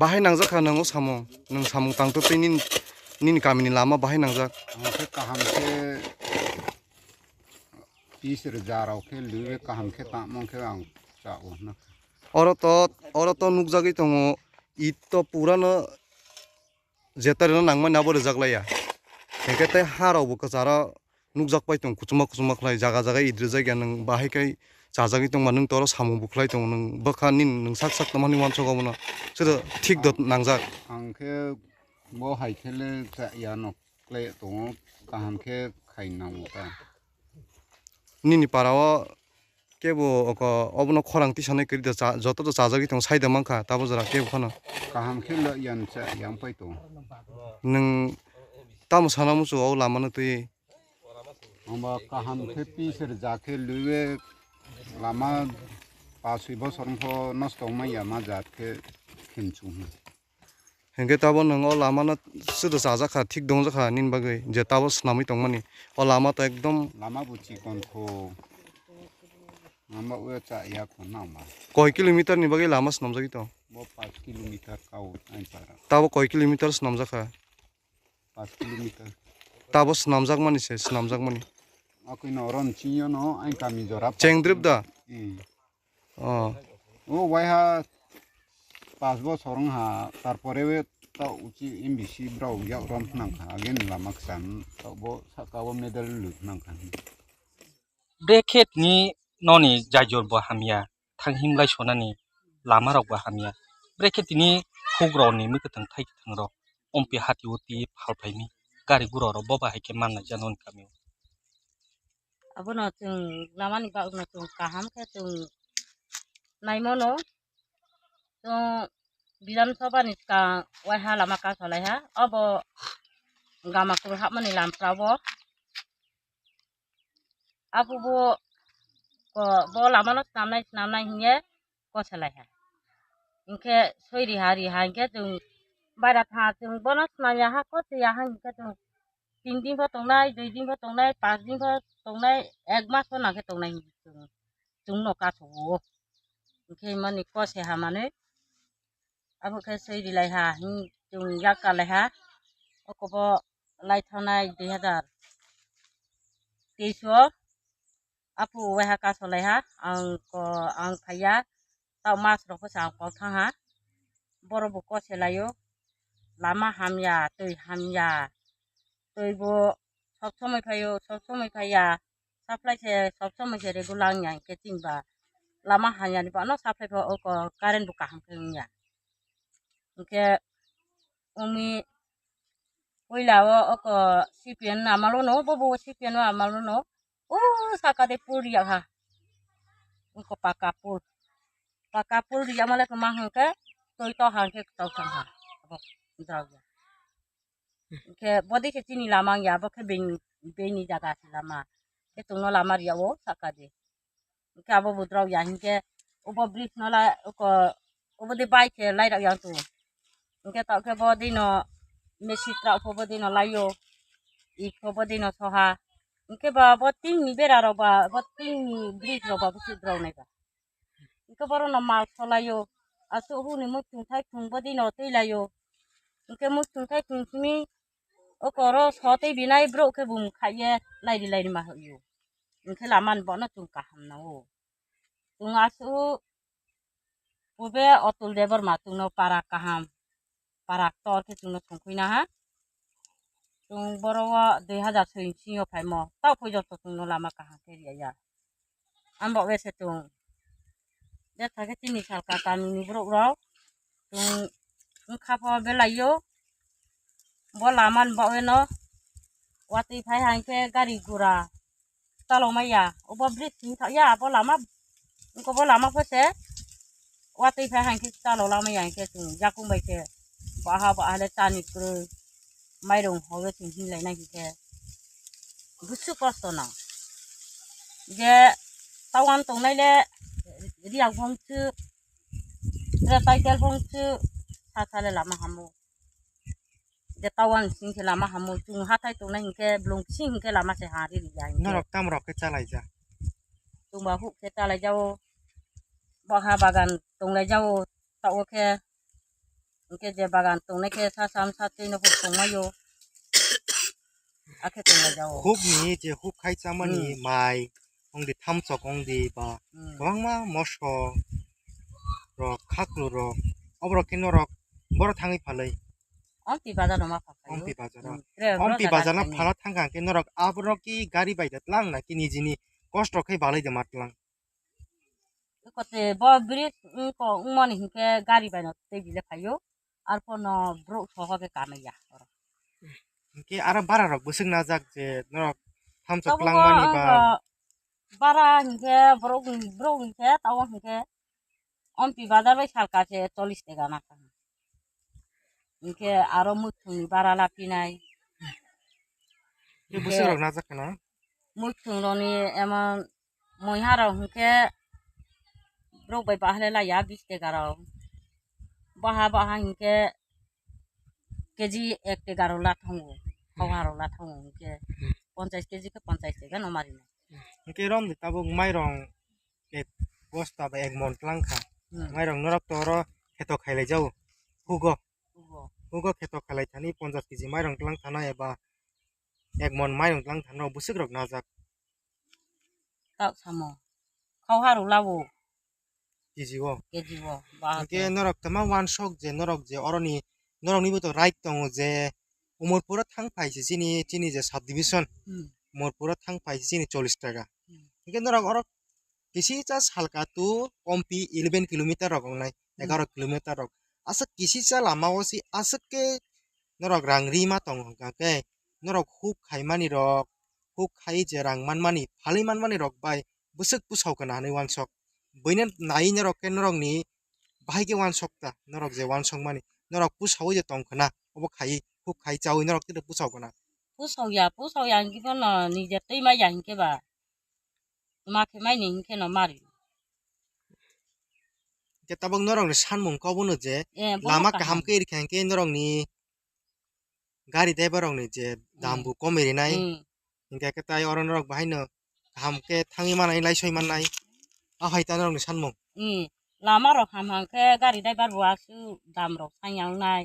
N: बाहाय नांजाखा नोंगो सामं नों सामं तांतो पे निनि कामिनि लामा बाहाय नांजाक
R: के kaham ke pisir jarau ke luwe kaham ke tamong ke ang chao na
N: अरत नुकजागै दङ ईद तो पुरानो जेतारनो नांमा नाबो रजागलाया हेकेते हारावबो कजारा नुकजाकबाय दं कुचुमा खलाय जागा जागा इद्र जायगा नों बाहायखाय जाजागै दंमा नों तोर सामु बुखलाय दं नों बखानि नों साक तमानि वानसगावना सोर ठीक दत नांजाक
R: आंखे bo haikele ja ya no kle dong kaham ke khainang ta
N: निनि पारावा केबो अबनो खरांति सानै करि द जत त जाजागै दं साइदा मांखा ताबो जरा केबो खाना
R: kaham ke lo yan cha yang pai to
N: नों तामो सानामुसो औ लामानो तै
R: amba kaham ke pisir jake luwe lama pasui bosor pho nosto mai ya ma jat ke khinchu
N: हेंगे ताबो नों औ लामानो सोद जाजाखा ठीक दं जाखा निन बागै जे ताबो स्नामै दंमानि औ लामा त एकदम
R: lama buci konko nama ue cha ya ko nama
N: कय किलोमिटर नि बागै लामा स्नामजागै त
R: bo 5 kilometer kau ain para
N: Tabo कय किलोमिटर स्नामजाखा
R: 5 kilometer
N: ताबो स्नामजाक मानि से स्नामजाक मानि
R: aku no ron chiyo no ain kami jorap
N: चेंद्रिब दा
R: o wai ha 5 বছর ha tarpore we ta uchi MBC brau ya rom nang kha again lamak san ta bo sakawo medal lu nang kha
S: bracket नि ननि जायजर बो हामिया थांहिमलाय सनानि लामा राव बो हामिया bracket नि खुग्रावनि मिकथां थाइथां र ओमपि हातिउति फालफाइनि गारि गुरा र बबा हायके माननाय जानन कामियो
F: abono tung lamani ba uno tung kaham ke tung naimono to bidan soba ni ka wai ha lama ka solai ha abo gama kur ha mani lam prabo abu bo lama no namnai hinge ko solai ha inke soiri hari ha inke tung bara tha tung bonus na ya ha ko ya ha inke tung 3 दिन तंग नाय 2 दिन तंग नाय 5 दिन तंग नाय 1 मास ना के तंग नाय जों नका थो ओके माने कसे हा माने अब के सै दिलाय हा जों या कालाय हा अकबो लाइ थानाय 2023 आपु वे हा का सलाय हा आं फाया ता मास रो फसा को थाहा बरबो कसे लायो लामा हामया तै हामया तैबो सब समय फाया साप्लाय से सब समय से रेगुलार nya के तिनबा लामा हाया नि बानो साप्लाय फो को कारेन्ट बु काहाम खैया के उमी ओइलाओ अको सीपीएन आमालो नो बबो सीपीएन आमालो नो ओ साकादे पुरिया हा उनको पाकापुर रिया माले को माहंके
T: tôi to hàng cái tàu thằng hà giàu ya cái bữa đi cái chini lama ya bữa cái bên ni jaga sih lama cái tung nó lama dia wo saka deh cái abo budrau ya cái obo bridge nó là obo di bike cái lai đạo yang tu cái tao cái bữa đi nó Messi trao bữa đi nó lai yo bữa đi nó soha cái bữa ting ni bera rồi bữa ting ni bridge rồi bữa besi drau này cả cái bữa nó mal solai yo asu hu ni mu tung thai tung body no te la yo ke mu tung thai tung mi o koro sote binai bro ke bum khaye lai di ma yo ke laman bo na tung ka ham na o tung asu ube otul deber ma tung no para kaham para tor ke tung no tung kuina ha tung borowa 2000 sin yo phai mo tao phoi jo tung no lama ka ha ke ya am bo we se tung dia tak kini sal kata ni bro bro tung khapa belayo bolaman bawe no wati phai hang ke gari gura talo maya oba bridge ni tha ya bolama ko bolama phose wati phai hang ke talo la maya ke tung jakung bai ke ba le tani kru mai rong howe ting hin lai na ki ke busu kosto na je tawan tung nai le riak phong chu cycle phong chu sa le lama hamu de tawan sing ke lama hamu chung hatai tu na ke blong sing ke lama se hari ri ya
O: norok tam rok ke chalai ja
T: tung ba hu ke ta lai jao baha bagan tung lai jao ta o ke je bagan tung ne ke sa sam sa te no hu tung ma yo ake tung lai jao
O: khub ni je khub khai chamani mai ong di tham chok ong di ba bang ma mosho ro khaklu ro obro kino ro bor thangi phalai
T: onti bazar no ma phakai
O: ompi bazar na phala thanga ke norok abro ki gari bai dat lang na ki nijini kosto khai balai de matlang
T: ko te bo bridge ko umani ke gari bai no te bile khayo ar ko no bro soho ke kamaya
O: ke ara bara rok busing na jak je norok tham chok lang mani ba
T: bara ke bro ke tawa ke ompi bazar bai salka se 40 টাকা na ka ke aro muthuni bara la pinai
O: ke busing rok na jak na
T: muthung ro ni emon moi haro ke bro bai bahle la ya 20 টাকা ro baha ke KG 1 টাকা ro la thongo hawaro la thongo ke 50 KG ke 50 টাকা no mari
O: ke rom di tabuk mai rong ek bosta ba ek mon tlang kha mai rong norok toro kheto khailai jau hugo kheto khalai thani 50 KG mai rong tlang thana eba ek mon mai rong tlang thano busik rok na jak
T: tak samo hawaro lawo
O: KG wo
T: ba
O: ke norok tama wan shok je norok je oroni norok ni to right tongo je umurpura thang paisi chini je sub division umurpura thang paisi chini 40 টাকা ke norok orok kisi cha salka tu ompi 11 kilometer rok nai 11 kilometer rok asa kisi cha lama osi asa ke norok rangri ma tong ka ke norok huk khaimani rok huk khai je rangman mani phali man mani rok bai busuk pusau kana nei wan shok boine nai norok ke norok ni bai ke wan shok ta norok je wan shok mani norok pusau je tong khana obo khai huk khai chau norok te pusau kana
T: pusau ya ngi ko no ni je tei ma yang ke ba ma ke mai ni ke no mari
O: ke tabang norok ni sanmung ko bono je lama kaham ke irkhang ke norok ni gari driver rok ni je dambu komeri nai ingka ke tai oron rok bahai no kaham ke thangi manai lai soi manai a hai ta norok ni sanmung
T: lama rok ham ke gari driver bu asu dam rok sayang nai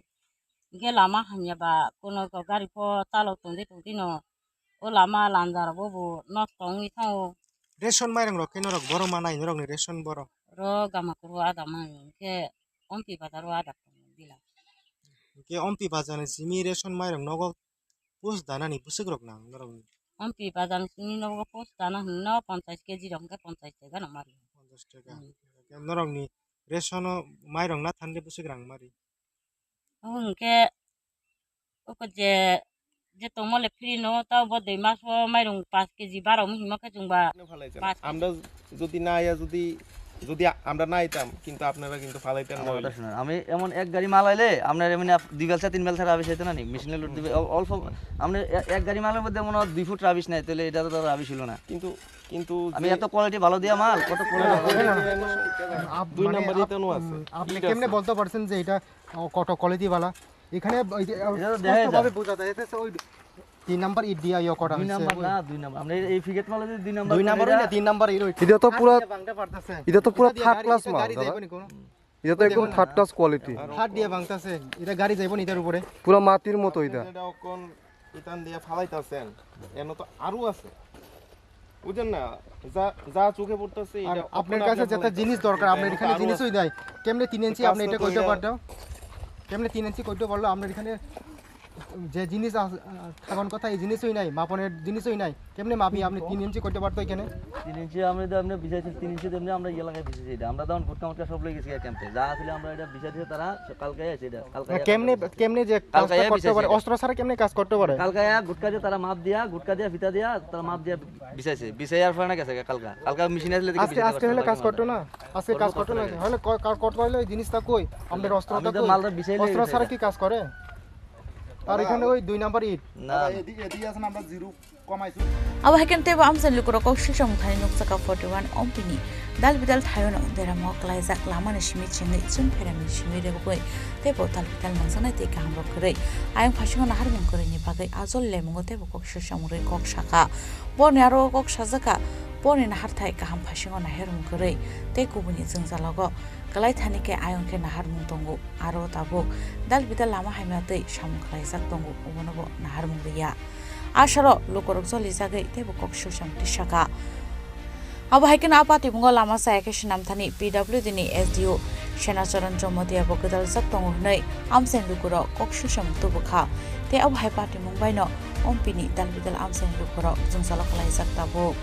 T: ke lama hamya ba kono ko gari po talo tungdi no o lama landar bo bu not tongi thao
O: ration মাইরং রক কেন রক বড় মানাই নরক নি ration বড়
T: ro gama kuru ada man ke ompi badaro ada bila
O: ke ompi bazane simi ration মাইরং নগ পুস দানানি পুসক রক না নরক
T: ompi badan sini no pos dana no 50 KG rong ke 50 টাকা no mari
O: 50 টাকা নরক নি রেশন মাইরং না থানলে পুসক রাং মারি
T: ke oko je tomole free no ta bode maso mairung 5 KG 12 মি হিমকে জুংবা
U: আমরা যদি না আয়া যদি যদি আমরা না আইতাম কিন্তু আপনারা কিন্তু ফালাইতেন না
V: কথা শুনুন, আমি এমন এক গাড়ি মাল আইলে আপনার এমনি 2 বেলসা 3 বেলসা রাবিশ হইতো না নি, মেশিনে লোড দিবে অল্প, আমরা এক গাড়ি মালের মধ্যে মনে হয় 2 ফুট রাবিশ নাই, তাহলে এটা তো রাবিশ হলো না।
U: কিন্তু
V: আমি এত কোয়ালিটি ভালো দিয়া মাল কত
U: দুই নাম্বার ইতানো আছে।
O: আপনি কেমনে বলতে পারছেন যে এটা কত কোয়ালিটি वाला? এখানে ভাবে বোঝা যায় এটা ওই 3 নাম্বার ইট দিয়া ইয়া করা হইছে।
V: 2 নাম্বার না, 2 নাম্বার আমরা এই ফিগেট মাল যদি 2 নাম্বার
O: 2 নাম্বার না 3 নাম্বার ইট
N: এটা তো পুরো
O: এটা
N: তো পুরো থার্ড ক্লাস মাল, এটা তো একদম থার্ড ক্লাস কোয়ালিটি।
O: হাত দিয়ে ভাঙতাছে, এটা গাড়ি যাইবো এটার উপরে
N: পুরো মাটির মতো এটা।
U: এটা কোন ইতান দিয়া ফালাইতাছেন, এনো তো আরো আছে, বুঝেন না? যা যা চোখে পড়তেছে এটা
O: আপনার কাছে যেটা জিনিস দরকার আপনার এখানে জিনিসই নাই। কেমনে 3 ইঞ্চি আপনি এটা কইতে পারতো? কেমনে 3 ইঞ্চি কইতে পারলো? আপনার এখানে যে জিনিস থাকার কথা এই জিনিসই নাই, মাপনের জিনিসই নাই, কেমনে মাপি? আপনি 3 ইঞ্চি কইতে পারতো এখানে?
V: 3 ইঞ্চি আমরা তো আপনি বিছাইছি 3 ইঞ্চি তেমনি আমরা এলাকায় বিছাইছি এটা। আমরা তখন গুটকা মুটকা সব লই গেছি ক্যাম্পে, যা আসলে আমরা এটা বিছাইছি তারা কালকে আছে এটা কালকে।
O: কেমনে যে কাজ করতে পারে অস্ত্র ছাড়া কেমনে কাজ করতে পারে?
V: কালকে গুটকা দিয়ে তারা মাপ দিয়া, গুটকা দিয়া ফিতা দিয়া তারা মাপ দিয়া বিছাইছে, বিছাইয়ার পরে না গেছে কালকে মেশিন আসলে দেখি
O: আজকে হলে কাজ করতে না, আজকে কাজ করতে না হলে করতে পারলে এই জিনিসটা কই? আমাদের অস্ত্রটা কই? অস্ত্র ছাড়া কি কাজ করে? আর এখানে ওই 2 নাম্বার ইট
V: না
U: এদিকে আছে আমরা zero কমাইছো।
L: Awa hakan teba amsan lukuro kok shisham thani nuksaka 41 ompini dal bidal thayono dera mok laizak lamana shimi chingi chum pherami shimi reboi tebo dal bidal mangsana te kam rokrei ayang phashingo nahar mun kore ni bagai azol lemungo tebo kok shisham re kok shaka bon yaro kok shazaka boni nahar thai kaham phashingo naher mun kore te kubuni jingzalago kalai thani ke ayong ke nahar mun tongo aro tabo dal bidal lama haimate shamun laizak tongo obonobo nahar mun riya Asharo lukorok zoli zagai tebo kok shusham tishaka abo haiken apati bungo lama sa ekeshin namthani PWD ni SDO Shenacharan Jomodia bogadal zatong nei amsen lukuro kok shusham tubukha te abo haipati mumbai no ompini dalbidal amsen lukuro jungsalo khlai zaktabo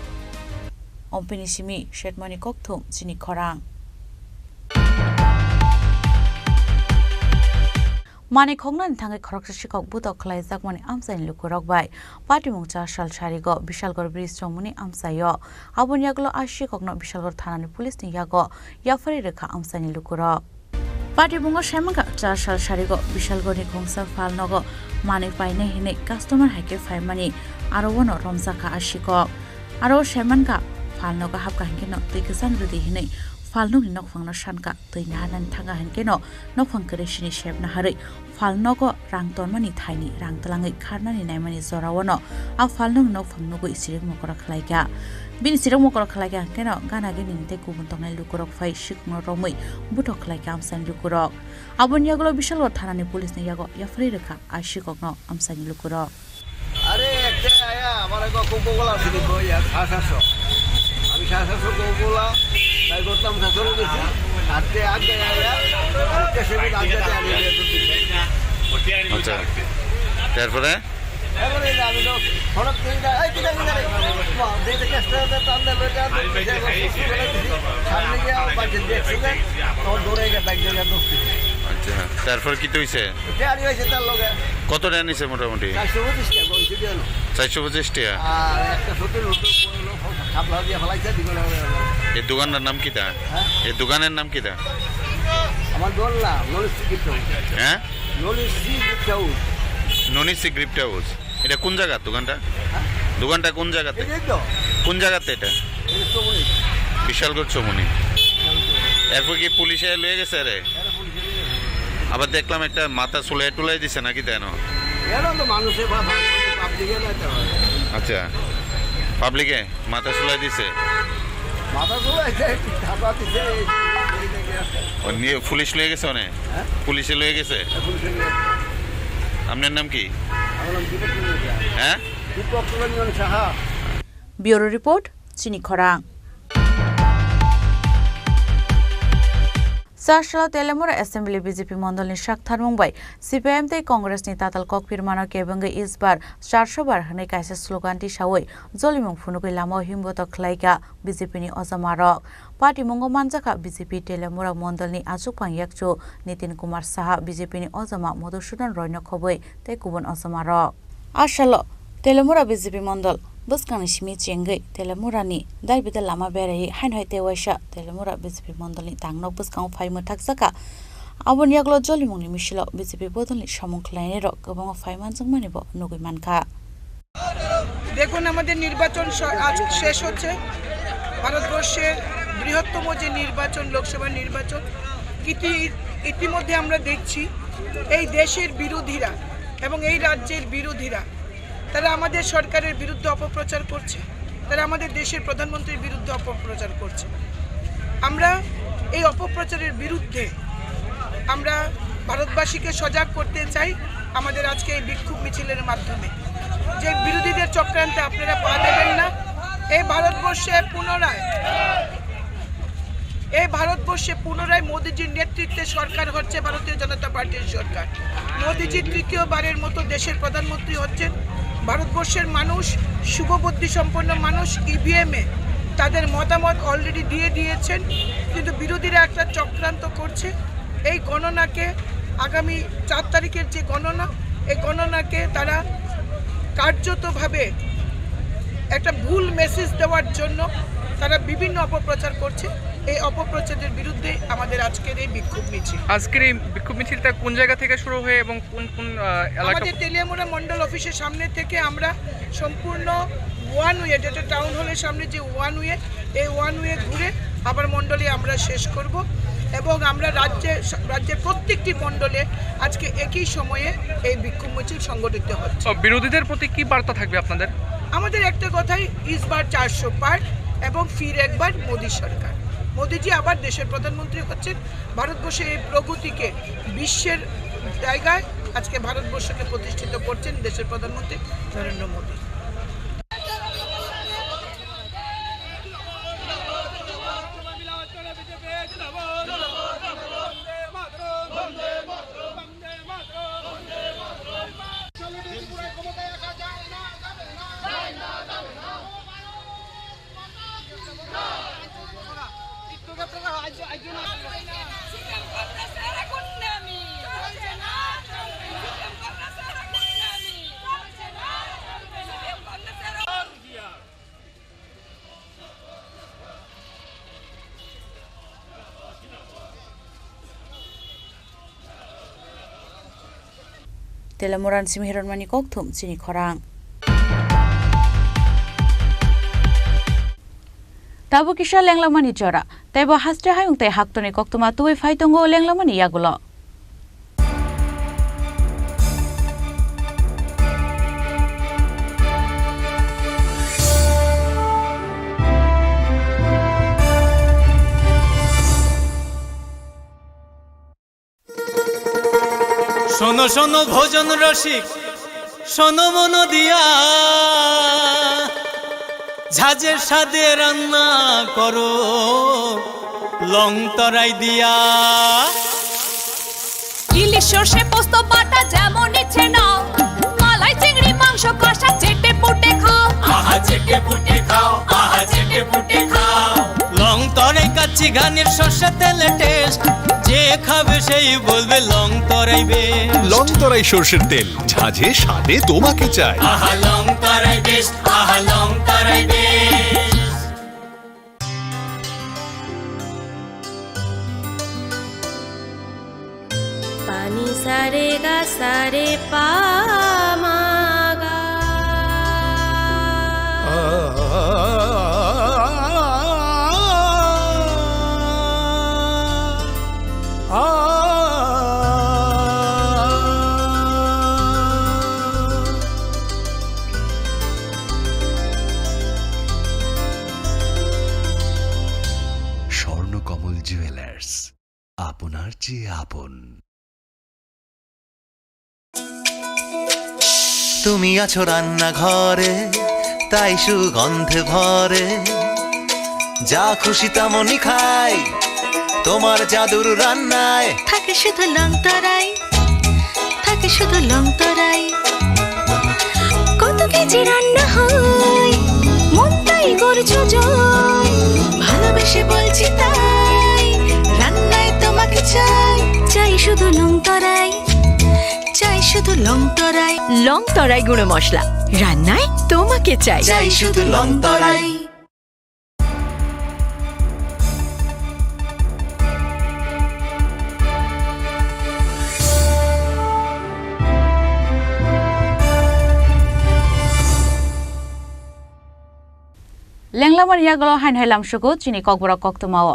L: ompini simi shetmani kokthum chini khorang Mane khongnan thangai khoroksa shikok butok khlai jakmani amsain lukurok bai party mungcha sal sharigo bishalgor bridge chomuni amsayo abonyaglo ashikokno bishalgor thanani police ni yago yafari rekha amsani lukuro party bungo shemanga cha sal sharigo bishalgor ni khongsa falnogo mane paine hine customer hake faimani aro wono romjaka ashikok aro shemanka falnogo hapka hinkeno tikesan rudi hine falnung nok phangna shanka toina hanan thanga hankeno nok phang kreshini shebna hari falnogo rangton mani thaini rangtalangai kharnani naimani zorawono a falnung nok phangnugo isirik mokora khlaika bini sirik mokora khlaika hankeno gana gini te kubun tongnai lukurok phai shikmo romoi butok khlaika amsan lukurok abonyaglo bishalgo thanani police ne yago yafri rekha ashikokno amsani lukurok
W: আরে একটা আয়া আমার গো কোকোলা ছিল গো ইয়া 700 আমি 700 কোকোলা তাই করতাম 700 দিছি আজকে আগে আয়া কেসে বি আগে আমি
X: আচ্ছা তারপরে
W: এবারে আমি তো হঠাৎ করে এই কি জানি রে মা দেতে কেসটা তান্ডে বেটা সামনে গিয়ে বাজে দেখছি তো দৌড়ে গিয়ে ব্যাগ দিয়ে দৌড়ছি
X: আচ্ছা তারপর কি হইছে
W: গাড়ি হইছে তার লগে
X: কত টাকা নিছে মোটামুটি
W: 425 টাকা কইছি দিল
X: 425 টাকা
W: আর একটা ছোট লোক কইলো খাবলা দিয়ে ফলাইছে দিগল
X: এই দোকানের নাম কিটা এই দোকানের নাম কিটা
W: আমার দোল্লা নলিসি গিফট হাউস
X: হ্যাঁ
W: নলিসি গিফট হাউস
X: ননিসি গিফট হাউস এটা কোন জায়গা দোকানটা দোকানটা কোন জায়গাতে কোন জায়গাতে এটা বিশালগড় চমুনি এরপর কি পুলিশে লয়ে গেছে রে আবার দেখলাম একটা মাথা চুলাই টুলাই দিছে নাকি তাই না আচ্ছা পাবলিকে মাথা চুলাই দিছে পুলিশ লয়ে গেছে অনেক পুলিশে লয়ে গেছে আপনার নাম কি হ্যাঁ
L: ব্যুরো রিপোর্ট চিনি খরাং Sashla Telemura Assembly BJP Mondolni Shakhtar Mumbai CPIM te Congress ni Tatal Kokpir Mano Kebangai isbar 400 bar hanai kaisa slogan ti shawai Zolimung Funukui Lamo Himboto Khlaika BJP ni Ozamarok Party Mongo Manjaka BJP Telemura Mondolni Ajupang Yakcho Nitin Kumar Saha BJP ni Ozama Madhusudan Roy no Khoboi te Kubon Ozamarok Ashalo Telemura BJP Mondol বসকানি Simi চেঙ্গৈ তেলেমুরানি দাইবিদা Lama বেরাই হাইন হাইতে ওয়াইসা Teliamura BJP মন্ডলনি তাংনক বসকাং ফাইমো থাকজাকা abon yaklo jolimungni misilo BJP বদলনি সমংখ্লাইনে রক এবং ফাইমানজং মানিব নগৈ মানকা
A: দেখুন আমাদের নির্বাচন আজ শেষ হচ্ছে ভারতবর্ষের বৃহত্তম যে নির্বাচন লোকসভা নির্বাচন ইতিমধ্যে আমরা দেখছি এই দেশের বিরোধীরা এবং এই রাজ্যের বিরোধীরা তারা আমাদের সরকারের বিরুদ্ধে অপপ্রচার করছে তারা আমাদের দেশের প্রধানমন্ত্রীর বিরুদ্ধে অপপ্রচার করছে আমরা এই অপপ্রচারের বিরুদ্ধে আমরা ভারতবাসীকে সজাগ করতে চাই আমাদের আজকে এই বিক্ষোভ মিছিলের মাধ্যমে যে বিরোধীদের চক্রান্তে আপনারা পা দেবেন না এই ভারতবর্ষে পুনরায় মোদিজির নেতৃত্বে সরকার হচ্ছে ভারতীয় জনতা পার্টির সরকার মোদিজি তৃতীয়বারের মতো দেশের প্রধানমন্ত্রী হচ্ছেন ভারতবর্ষের মানুষ শুভবুদ্ধি সম্পন্ন মানুষ ইভিএমে তাদের মতামত অলরেডি দিয়ে দিয়েছেন কিন্তু বিরোধীরা একটা চক্রান্ত করছে এই গণনাকে আগামী 4 তারিখের যে গণনা এই গণনাকে তারা কার্যতভাবে একটা ভুল মেসেজ দেওয়ার জন্য তারা বিভিন্ন অপপ্রচার করছে এই অপপ্রচারের বিরুদ্ধে আমাদের আজকের এই বিক্ষোভ মিছিল
B: আজকের এই বিক্ষোভ মিছিলটা কোন জায়গা থেকে শুরু হয়ে এবং কোন কোন এলাকা
A: আমাদের তেলিয়ামুড়া মন্ডল অফিসের সামনে থেকে আমরা সম্পূর্ণ ওয়ান ওয়ে যেটা টাউন হলের সামনে যে ওয়ান ওয়ে এই ওয়ান ওয়ে ঘুরে আবার মন্ডলে আমরা শেষ করব এবং আমরা রাজ্যের প্রত্যেকটি মণ্ডলে আজকে একই সময়ে এই বিক্ষোভ মিছিল সংগঠিত হচ্ছে
B: বিরোধীদের প্রতি কি বার্তা থাকবে আপনাদের
A: আমাদের একটা কথাই ইস বার 400 পার এবং ফির একবার মোদি সরকার মোদিজি আবার দেশের প্রধানমন্ত্রী হচ্ছেন ভারতবর্ষের এই প্রগতিকে বিশ্বের জায়গায় আজকে ভারতবর্ষকে প্রতিষ্ঠিত করছেন দেশের প্রধানমন্ত্রী Narendra Modi
L: Telemuran simihiron manikok thum sini khorang Tabu kisha lenglamani chora taibo hastre hayung te haktoni koktuma tuwi faitongo lenglamani yagulo
C: শোনো শোনো ভোজন রসিক শোনো মন দিয়া ঝাঁঝের স্বাদে রান্না করো লং তরাই দিয়া
J: ইলিশ সর্ষে পোস্ত বাটা যেমন ইচ্ছে নাও মালাই চিংড়ি মাংস কষা চেটে পুটে খাও
C: আহা চেটে পুটে খাও আহা চেটে পুটে খাও লং তরাই কাচ্চি ঘানির সর্ষে তেলে টেস্ট যে খাবে সেই বলবে লং তরাই বেশ
G: লং তরাই সরষের তেল ঝাঁঝে স্বাদে তোমাকে চাই
C: আহা লং তরাই বেশ আহা লং তরাই বেশ
J: পানি সারে গা সারে পামাগা
G: স্বর্ণকমল জুয়েলার্স আপনার চেয়ে আপন
K: তুমি আছো রান্না ঘরে তাই সুগন্ধে ভরে যা খুশি তেমনই খাই তোমার জাদুর রান্নায়
J: থাকে শুধু লং তরাই থাকে শুধু লং তরাই কত কেজি রান্না হয় মন তাই করছো জয় ভালোবেসে বলছি তাই রান্নায় তোমাকে চাই চাই শুধু লং তরাই চাই শুধু
D: শুধু লং তরাই গুঁড়ো মশলা, রান্নায় তোমাকে চাই
K: শুধু লং তরাই।
L: লেংলামার ইয়াগল হাইন হাইলাম সুগো চিনি ককবরা কক্তমাও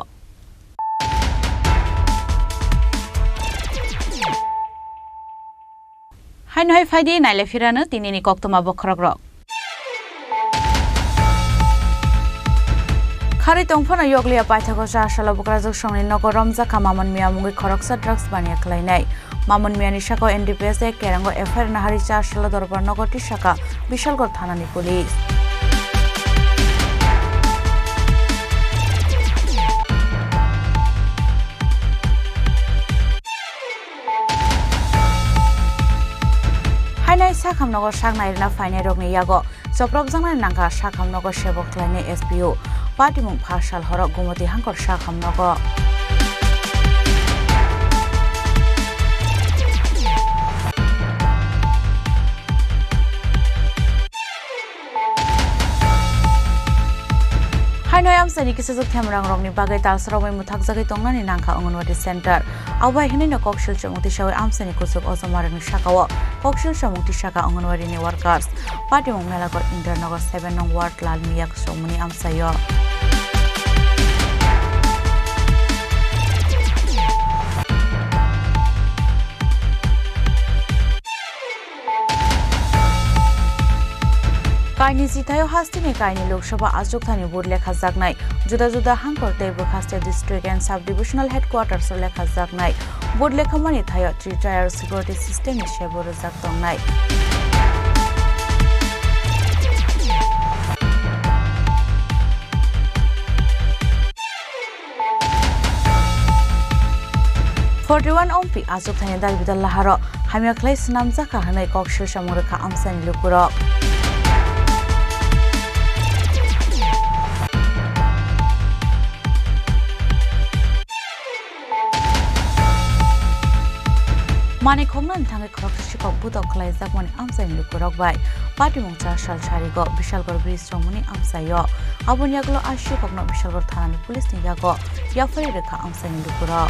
L: হাইন হাই ফাইদি নাইলে ফিরানো তিনিনি কক্তমা বখরক রক খারি তংফানা ইয়গলিয়া পাইথাগসা আশালা বুকরাজক সংনি নগর রমজাখা মামন মিয়া মুঙ্গি খরকসা ড্রাগস বানিয়া খালাইনাই মামন মিয়ানি শাখা এনডিপিএস এ কেরাঙ্গ এফআইআর নাহারি চা আশালা দরবার নগরটি শাখা বিশালগড় থানানি পুলিশ हाइनाय साखामनगर सागनायना फाइनाय रगनि यागो सप्रब जांनाय नांगा साखामनगर सेबक लाइने एसपीओ पार्टीमुं फारसाल हर गुमति हांकर साखामनगर हाइनाय आमसानि किसुजक थेमरां रगनि बागै तालसरावै मुथाक जागै तंनानि नांखा अंगनवाड़ी सेंटर आवबाय हिनैनो कक्सिल चमुति सावै आमसानि कुसुक अजमारनि शाखाव कक्सिल चमुति शाखा अंगनवाड़ीनि वर्कार्स पार्टीमुं मेलागर इंद्रनगर 7 नं वार्ड लालमिया कुसुमनि आमसायो कायनि जिथायो हास्तिनि कायनि लोकसभा आजुगथानि बोर्ड लेखा जागनाय जुदा जुदा हांकर तेबो खास्ते district and sub divisional headquarters लेखा जागनाय बोर्ड लेखामानि थायो 3 टायर सिक्योरिटी सिस्टम नि सेबो रजाक दंनाय Forty-one OMP आजुगथानि दालबिदाल लाहार हामिया खलाय सनाम जाखा हनै कक्सिल समरखा आमसानि लुकुरक माने खोंनान थांगे खरकसिखौ बुदक खलायजाक माने आमसानि लुकुरक बाय पार्टी मुंचा साल सारिगो बिशालगढ़ ब्रिज रमनि आमसायो आबनियागलो आशि कगनो बिशालगढ़ थानानि पुलिस नि यागो याफारि रेखा आमसानि लुकुरक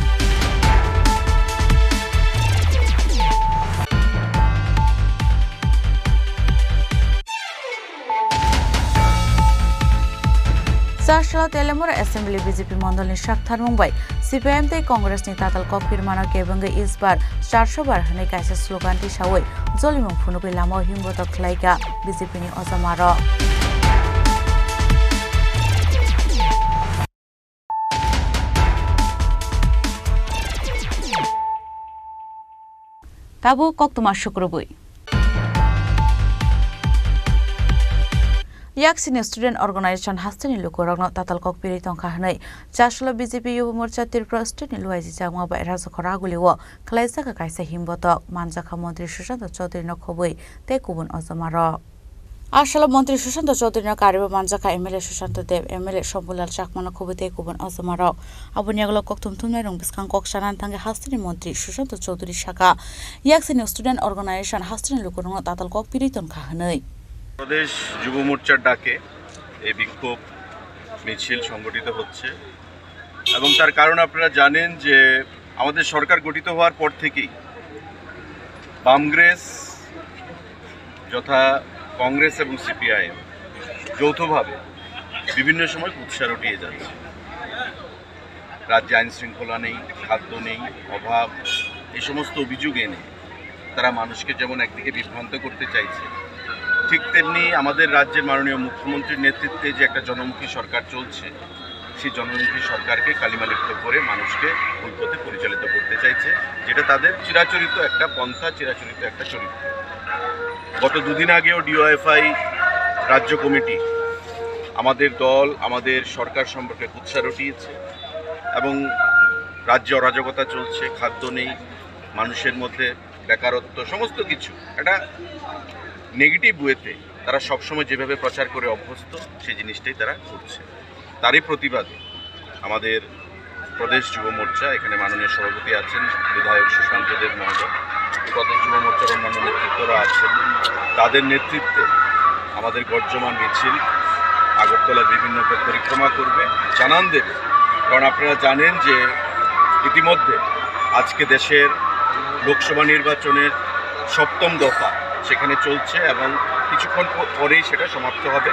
L: साशला तेलेमुर असेंबली बीजेपी मंडल निशाक्थार मुंबई सीपीएम ते कांग्रेस नि तातल कपिर माना केबंगे इस बार 400 बार हने काइसे स्लोगान ति सावै जलिमु फुनुकै लामो हिमबत खलाइका बीजेपी नि अजमार ताबु कक्तमा शुक्रबुई याक्सिनी स्टूडेंट ऑर्गेनाइजेशन हास्तेनि लुकुरगनो तातल ककपिरि तंखा हनै चासलो बीजेपी युवा मोर्चा त्रिपुरा स्टेट नि लुवाइजि जागमा बाय राजखरा गुलिवो खलाइसाका काइसा हिमबत मानजाखा मंत्री सुशांत चौधरी न खबै ते कुबुन अजमार आशला मंत्री सुशांत चौधरी न कार्यबा मानजाखा एमएलए सुशांत देव एमएलए शंभुलाल चाकमान खबै ते कुबुन अजमार अबनियागलो कक्तुम थुमनाय रंग बिस्कां कक्सानान थांगे हास्तेनि मंत्री सुशांत चौधरी शाखा याक्सिनी स्टूडेंट ऑर्गेनाइजेशन हास्तेनि लुकुरगनो तातल ककपिरि तंखा हनै
E: প্রদেশ যুব মোর্চার ডাকে এই বিক্ষোভ মিছিল সংগঠিত হচ্ছে এবং তার কারণ আপনারা জানেন যে আমাদের সরকার গঠিত হওয়ার পর থেকেই বামগ্রেস যথা কংগ্রেস এবং সিপিআইএম যৌথভাবে বিভিন্ন সময় কুৎসা রটিয়ে যাচ্ছে রাজ্যে আইন শৃঙ্খলা নেই খাদ্য নেই অভাব এই সমস্ত অভিযোগ এনে তারা মানুষকে যেমন একদিকে বিভ্রান্ত করতে চাইছে ঠিক তেমনি আমাদের রাজ্যের মাননীয় মুখ্যমন্ত্রীর নেতৃত্বে যে একটা জনমুখী সরকার চলছে সেই জনমুখী সরকারকে কালিমালিপ্ত করে মানুষকে ভুল পথে পরিচালিত করতে চাইছে যেটা তাদের চিরাচরিত একটা পন্থা চিরাচরিত একটা চরিত্র গত দুদিন আগেও ডিওএফআই রাজ্য কমিটি আমাদের দল আমাদের সরকার সম্পর্কে কুৎসা রটিয়েছে এবং রাজ্যে অরাজকতা চলছে খাদ্য নেই মানুষের মধ্যে বেকারত্ব সমস্ত কিছু একটা নেগেটিভ ওয়েতে তারা সবসময় যেভাবে প্রচার করে অভ্যস্ত সেই জিনিসটাই তারা করছে তারই প্রতিবাদে আমাদের প্রদেশ যুব মোর্চা এখানে মাননীয় সভাপতি আছেন বিধায়ক সুশান্ত দেব মহোদয় প্রদেশ যুব মোর্চার অন্যান্য নেতৃত্বরা আছেন, তাদের নেতৃত্বে আমাদের গর্জমান মিছিল আগরতলার বিভিন্ন পরিক্রমা করবে, জানান দেবে। কারণ আপনারা জানেন যে ইতিমধ্যে আজকে দেশের লোকসভা নির্বাচনের 7ম দফা সেখানে চলছে এবং কিছুক্ষণ পরেই সেটা সমাপ্ত হবে।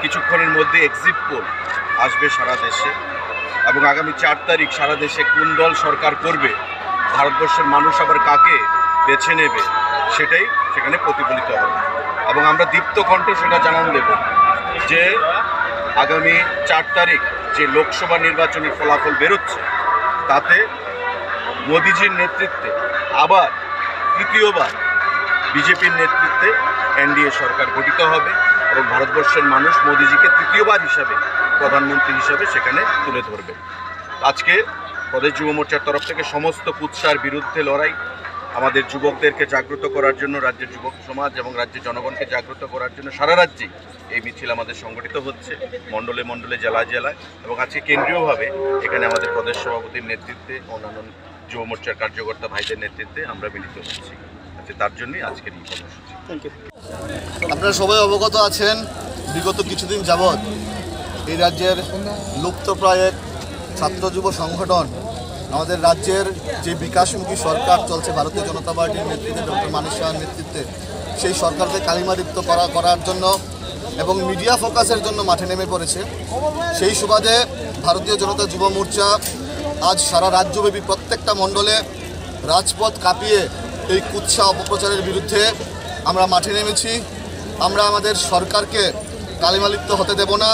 E: কিছুক্ষণের মধ্যে এক্সিট পোল আসবে সারা দেশে এবং আগামী 4 তারিখ সারা দেশে কোন দল সরকার করবে, ভারতবর্ষের মানুষ আবার কাকে বেছে নেবে, সেটাই সেখানে প্রতিফলিত হবে। এবং আমরা দীপ্ত কণ্ঠে সেটা জানান দেব যে আগামী 4 তারিখ যে লোকসভা নির্বাচনের ফলাফল বেরোচ্ছে তাতে মোদিজির নেতৃত্বে আবার তৃতীয়বার বিজেপির নেতৃত্বে এনডিএ সরকার গঠিত হবে এবং ভারতবর্ষের মানুষ মোদিজিকে তৃতীয়বার হিসাবে প্রধানমন্ত্রী হিসাবে সেখানে তুলে ধরবে। আজকে প্রদেশ যুব মোর্চার তরফ থেকে সমস্ত কুৎসার বিরুদ্ধে লড়াই, আমাদের যুবকদেরকে জাগ্রত করার জন্য, রাজ্যের যুবক সমাজ এবং রাজ্যের জনগণকে জাগ্রত করার জন্য সারা রাজ্যেই এই মিছিল আমাদের সংগঠিত হচ্ছে, মণ্ডলে মণ্ডলে, জেলায় জেলায়। এবং আজকে কেন্দ্রীয়ভাবে এখানে আমাদের প্রদেশ সভাপতির নেতৃত্বে, অন্যান্য যুব মোর্চার কার্যকর্তা ভাইদের নেতৃত্বে আমরা মিলিত হচ্ছি। আচ্ছা, তার জন্যই আজকের এই কর্মসূচি।
W: আপনারা সবাই অবগত আছেন, বিগত কিছুদিন যাবৎ এই রাজ্যের লুপ্তপ্রায় এক ছাত্র যুব সংগঠন আমাদের রাজ্যের যে বিকাশমুখী সরকার চলছে ভারতীয় জনতা পার্টির নেতৃত্বে, ডক্টর মানিক সাহার নেতৃত্বে, সেই সরকারকে কালিমালিপ্ত করার জন্য এবং মিডিয়া ফোকাসের জন্য মাঠে নেমে পড়েছে। সেই সুবাদে ভারতীয় জনতা যুব মোর্চা আজ সারা রাজ্যব্যাপী প্রত্যেকটা মণ্ডলে রাজপথ কাঁপিয়ে এই কুৎসা অপপ্রচারের বিরুদ্ধে আমরা মাঠে নেমেছি। আমরা আমাদের সরকারকে কালিমালিপ্ত হতে দেব না।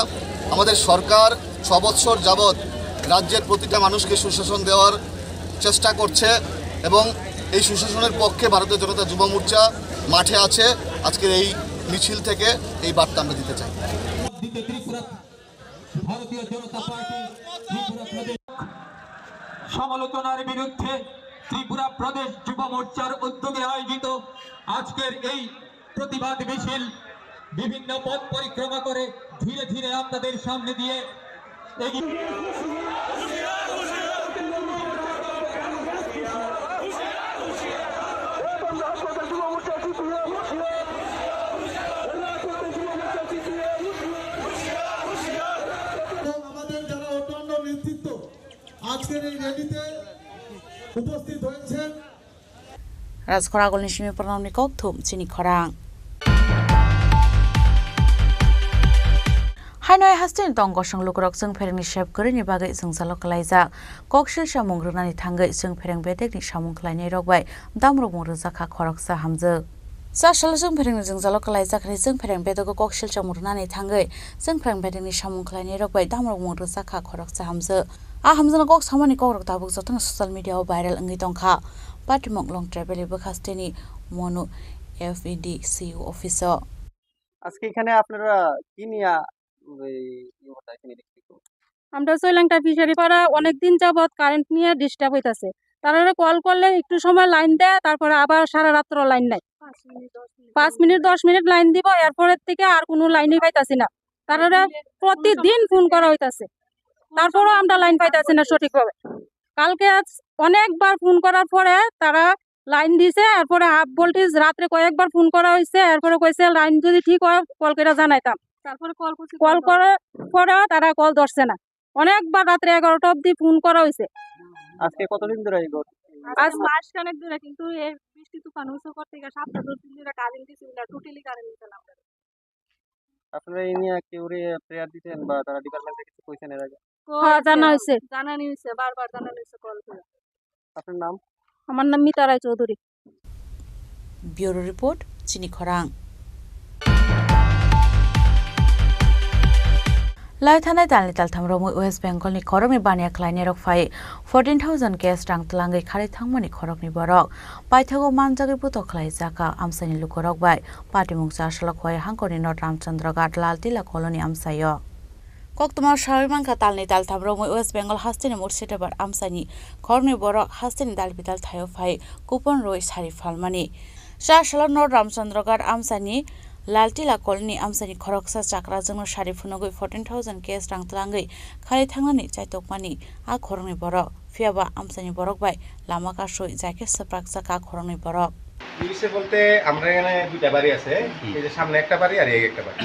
W: আমাদের সরকার 6 বৎসর যাবৎ রাজ্যের প্রতিটা মানুষকে সুশাসন দেওয়ার চেষ্টা করছে এবং এই সুশাসনের পক্ষে ভারতীয় জনতা যুব মোর্চা মাঠে আছে। আজকের এই মিছিল থেকে এই বার্তা আমরা দিতে চাই।
H: সমালোচনার বিরুদ্ধে ত্রিপুরা প্রদেশ যুব মোর্চার উদ্যোগে আয়োজিত আজকের এই প্রতিবাদ মিছিল বিভিন্ন পথ পরিক্রমা করে ধীরে ধীরে আপনাদের সামনে দিয়ে
I: আমাদের যারা অন্যান্য নেতৃত্ব আজকের এই র্যালিতে উপস্থিত হয়েছেন।
L: রাজখরা আগলনি সিমি প্রণামনি কক থুম চিনি খরাং হাইনয় হাস্টেন তং গসং লুকরok जों फेरेंनि शेप करिनि बागै जों जालकलायजाक ककसिल सामुं रुनानि थांगै जों फेरें बेदेकनि सामुं खलायनाय रगबाय दामरक मुरुजाखा खरकसा हामजो सासल जों फेरेंनि जों जालकलायजाक जों फेरें बेदको ककसिल सामुं रुनानि थांगै जों फेरें बेदेकनि सामुं खलायनाय रगबाय दामरक मुरुजाखा खरकसा हामजो आ हामजोना कक सामानि कवरक दाबुक जतन ससियेल मिडियायाव भाइरेल अंगि दंखा पाटिमक लं ट्रेभेल बखास्तेनि मनु एफइडि सीईओ अफिसार
M: আজকে এখানে আপনারা কি নিয়ে
F: আমরা সৈলাংটা ফিশারি পাড়া অনেকদিন যাবৎ কারেন্ট নিয়ে ডিস্টার্ব হইতাছে। তারা কল করলে একটু সময় লাইন দেয়, তারপরে আবার সারা রাত্র লাইন নাই। 5 মিনিট 10 মিনিট লাইন দিব, এরপরের থেকে আর কোনো লাইনই পাইতাছি না। তারা প্রতিদিন ফোন করা হইতাছে, তারপরেও আমরা লাইন পাইতাছি না সঠিকভাবে। কালকে অনেকবার ফোন করার পরে তারা লাইন দিছে, এরপরে হাফ ভোল্টেজ রাত্রে কয়েকবার ফোন করা হয়েছে, এরপরে কইছে লাইন যদি ঠিক হয় কল করে জানাইতাম। তারপরে কল করার পরেও তারা কল ধরছে না। অনেকবার রাত্রে 11টা অবধি ফোন করা হয়েছে।
M: আজকে কতদিন ধরে এই
F: আজ মাস খানেক ধরে, কিন্তু এই বৃষ্টি তুফান হইছে করতে গিয়ে 7-10 দিন ধরে কারেন্ট দিছিল না, টোটালি কারেন্ট দিছে না।
M: আপনারা এই নিয়ে কেউরে প্রেয়ার দিতেন বা তারা ডিপার্টমেন্ট থেকে কিছু কইছেন এর আগে?
F: হ্যাঁ, জানানি হইছে, বারবার জানানি হইছে কল করে।
M: আপনার নাম?
F: আমার নাম মিতা রায় চৌধুরী।
L: ব্যুরো রিপোর্ট চিনি খরাং लाइथानाय दालनि दालथाम रमै वेस्ट बेंगलनि खरकनि बानिया खलायनाय रकफाय 14,000 केस रां तलांगै खारै थांमोनि खरकनि बरक पाइथागो मानजागै बुतो खलायजाका आमसानि लुखरक बाय पाटिमुंसा सलखय हांकरनि नट रामचंद्र घाट लाल तिला कलनि आमसायो कक्तमा साविमांखा तालनि दालथाम रमै वेस्ट बेंगल हास्तेनि मुर्शिदाबाद आमसानि खरकनि बरक हास्तेनि दालबिदाल थायो फाय कुपन रोय सारि फालमानि शासल नट रामचंद्र घाट आमसानि लालटिला कलनि आमसानि खरकसा चाक्राजोंनो सारि फुनगै 14,000 केस रां तलांगै खालि थांनानै चाइतकमानि आ खरंनि बरक फियाबा आमसानि बरक बाय लामा कासय जाके सप्राक जाका खरंनि बरक
U: পুলিশে বলতে আমরা এখানে দুইটা বাড়ি আছে এই যে সামনে একটা বাড়ি আর এই একটা বাড়ি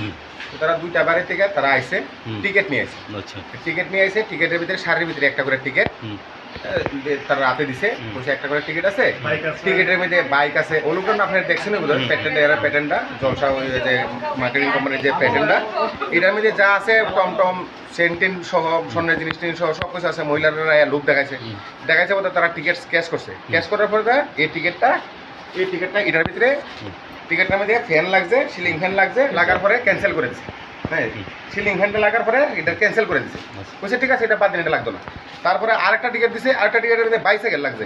U: তো তারা দুইটা বাড়ি থেকে তারা আইছে টিকিট নিয়ে আইছে আচ্ছা টিকিট নিয়ে আইছে টিকিটের ভিতরে শাড়ির ভিতরে একটা করে টিকিট তারা রাতে দিছে বসে একটা করে টিকিট আছে টিকিটের মধ্যে বাইক আছে ওলুকন আপনারা দেখছেন ওগুলো প্যাটেন্ট এরা প্যাটেন্টটা জলসা ওই যে মার্কেটিং কোম্পানির যে প্যাটেন্টটা এটার মধ্যে যা আছে টমটম সেন্টিন সহ স্বর্ণের জিনিস টিনিস সহ সব কিছু আছে মহিলারা লোক দেখাইছে বলতে তারা টিকিট ক্যাশ করছে ক্যাশ করার পরে এই টিকিটটা এটার ভিতরে টিকিটটার মধ্যে ফ্যান লাগছে সিলিং ফ্যান লাগছে লাগার পরে ক্যান্সেল করে দিচ্ছে হ্যাঁ সিলিং ফ্যানটা লাগার পরে এটা ক্যান্সেল করে দিচ্ছে বলছে ঠিক আছে এটা বাদ দিন এটা লাগতো না তারপরে আরেকটা টিকিট দিছে আরেকটা টিকিটের মধ্যে বাইসাইকেল লাগছে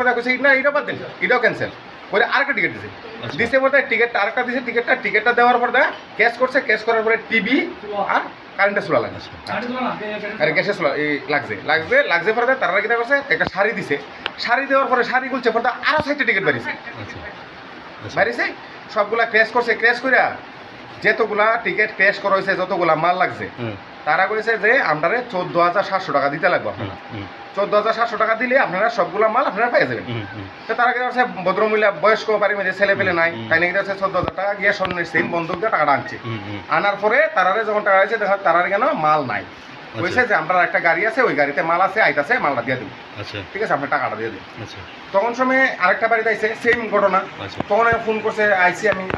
U: বলে বলছে না এটা বাদ দিন এটাও ক্যান্সেল করে আরেকটা টিকিট দিছে বলতে টিকিটটা আরেকটা দিছে টিকিটটা দেওয়ার পরে ক্যাশ করছে ক্যাশ করার পরে টিভি আর কারেন্টের চুলা লাগছে আর গ্যাসের চুলা লাগছে পরে তারা কিনা করছে একটা শাড়ি দিছে শাড়ি দেওয়ার পরে শাড়ি খুলছে পরে আরো 6টা টিকিট বাড়িছে সবগুলা ক্র্যাশ করছে ক্র্যাশ করে যতগুলা টিকিট ক্র্যাশ করা হয়েছে যতগুলা মাল লাগছে তারা করেছে যে আমরা 14,700 টাকা দিতে লাগবে আপনারা 14,700 টাকা দিলে আপনারা সবগুলা মাল আপনারা পেয়ে যাবেন তো তারা কিন্তু হচ্ছে ভদ্রমহিলা বয়স্ক বাড়ির মধ্যে ছেলে পেলে নাই তাই নাকি হচ্ছে 14,000 টাকা গিয়ে স্বর্ণের সেম বন্ধক দিয়ে টাকাটা আনছে আনার পরে তারারে যখন টাকা আছে দেখা তারার কেন মাল নাই বলছে যে আমরা একটা গাড়ি আছে ওই গাড়িতে মাল আছে আইতাছে মালটা দিয়ে দেবো ঠিক আছে আপনার টাকাটা দিয়ে দিন তখন সময় আরেকটা বাড়িতে আইছে সেম ঘটনা তখন আমি ফোন করছে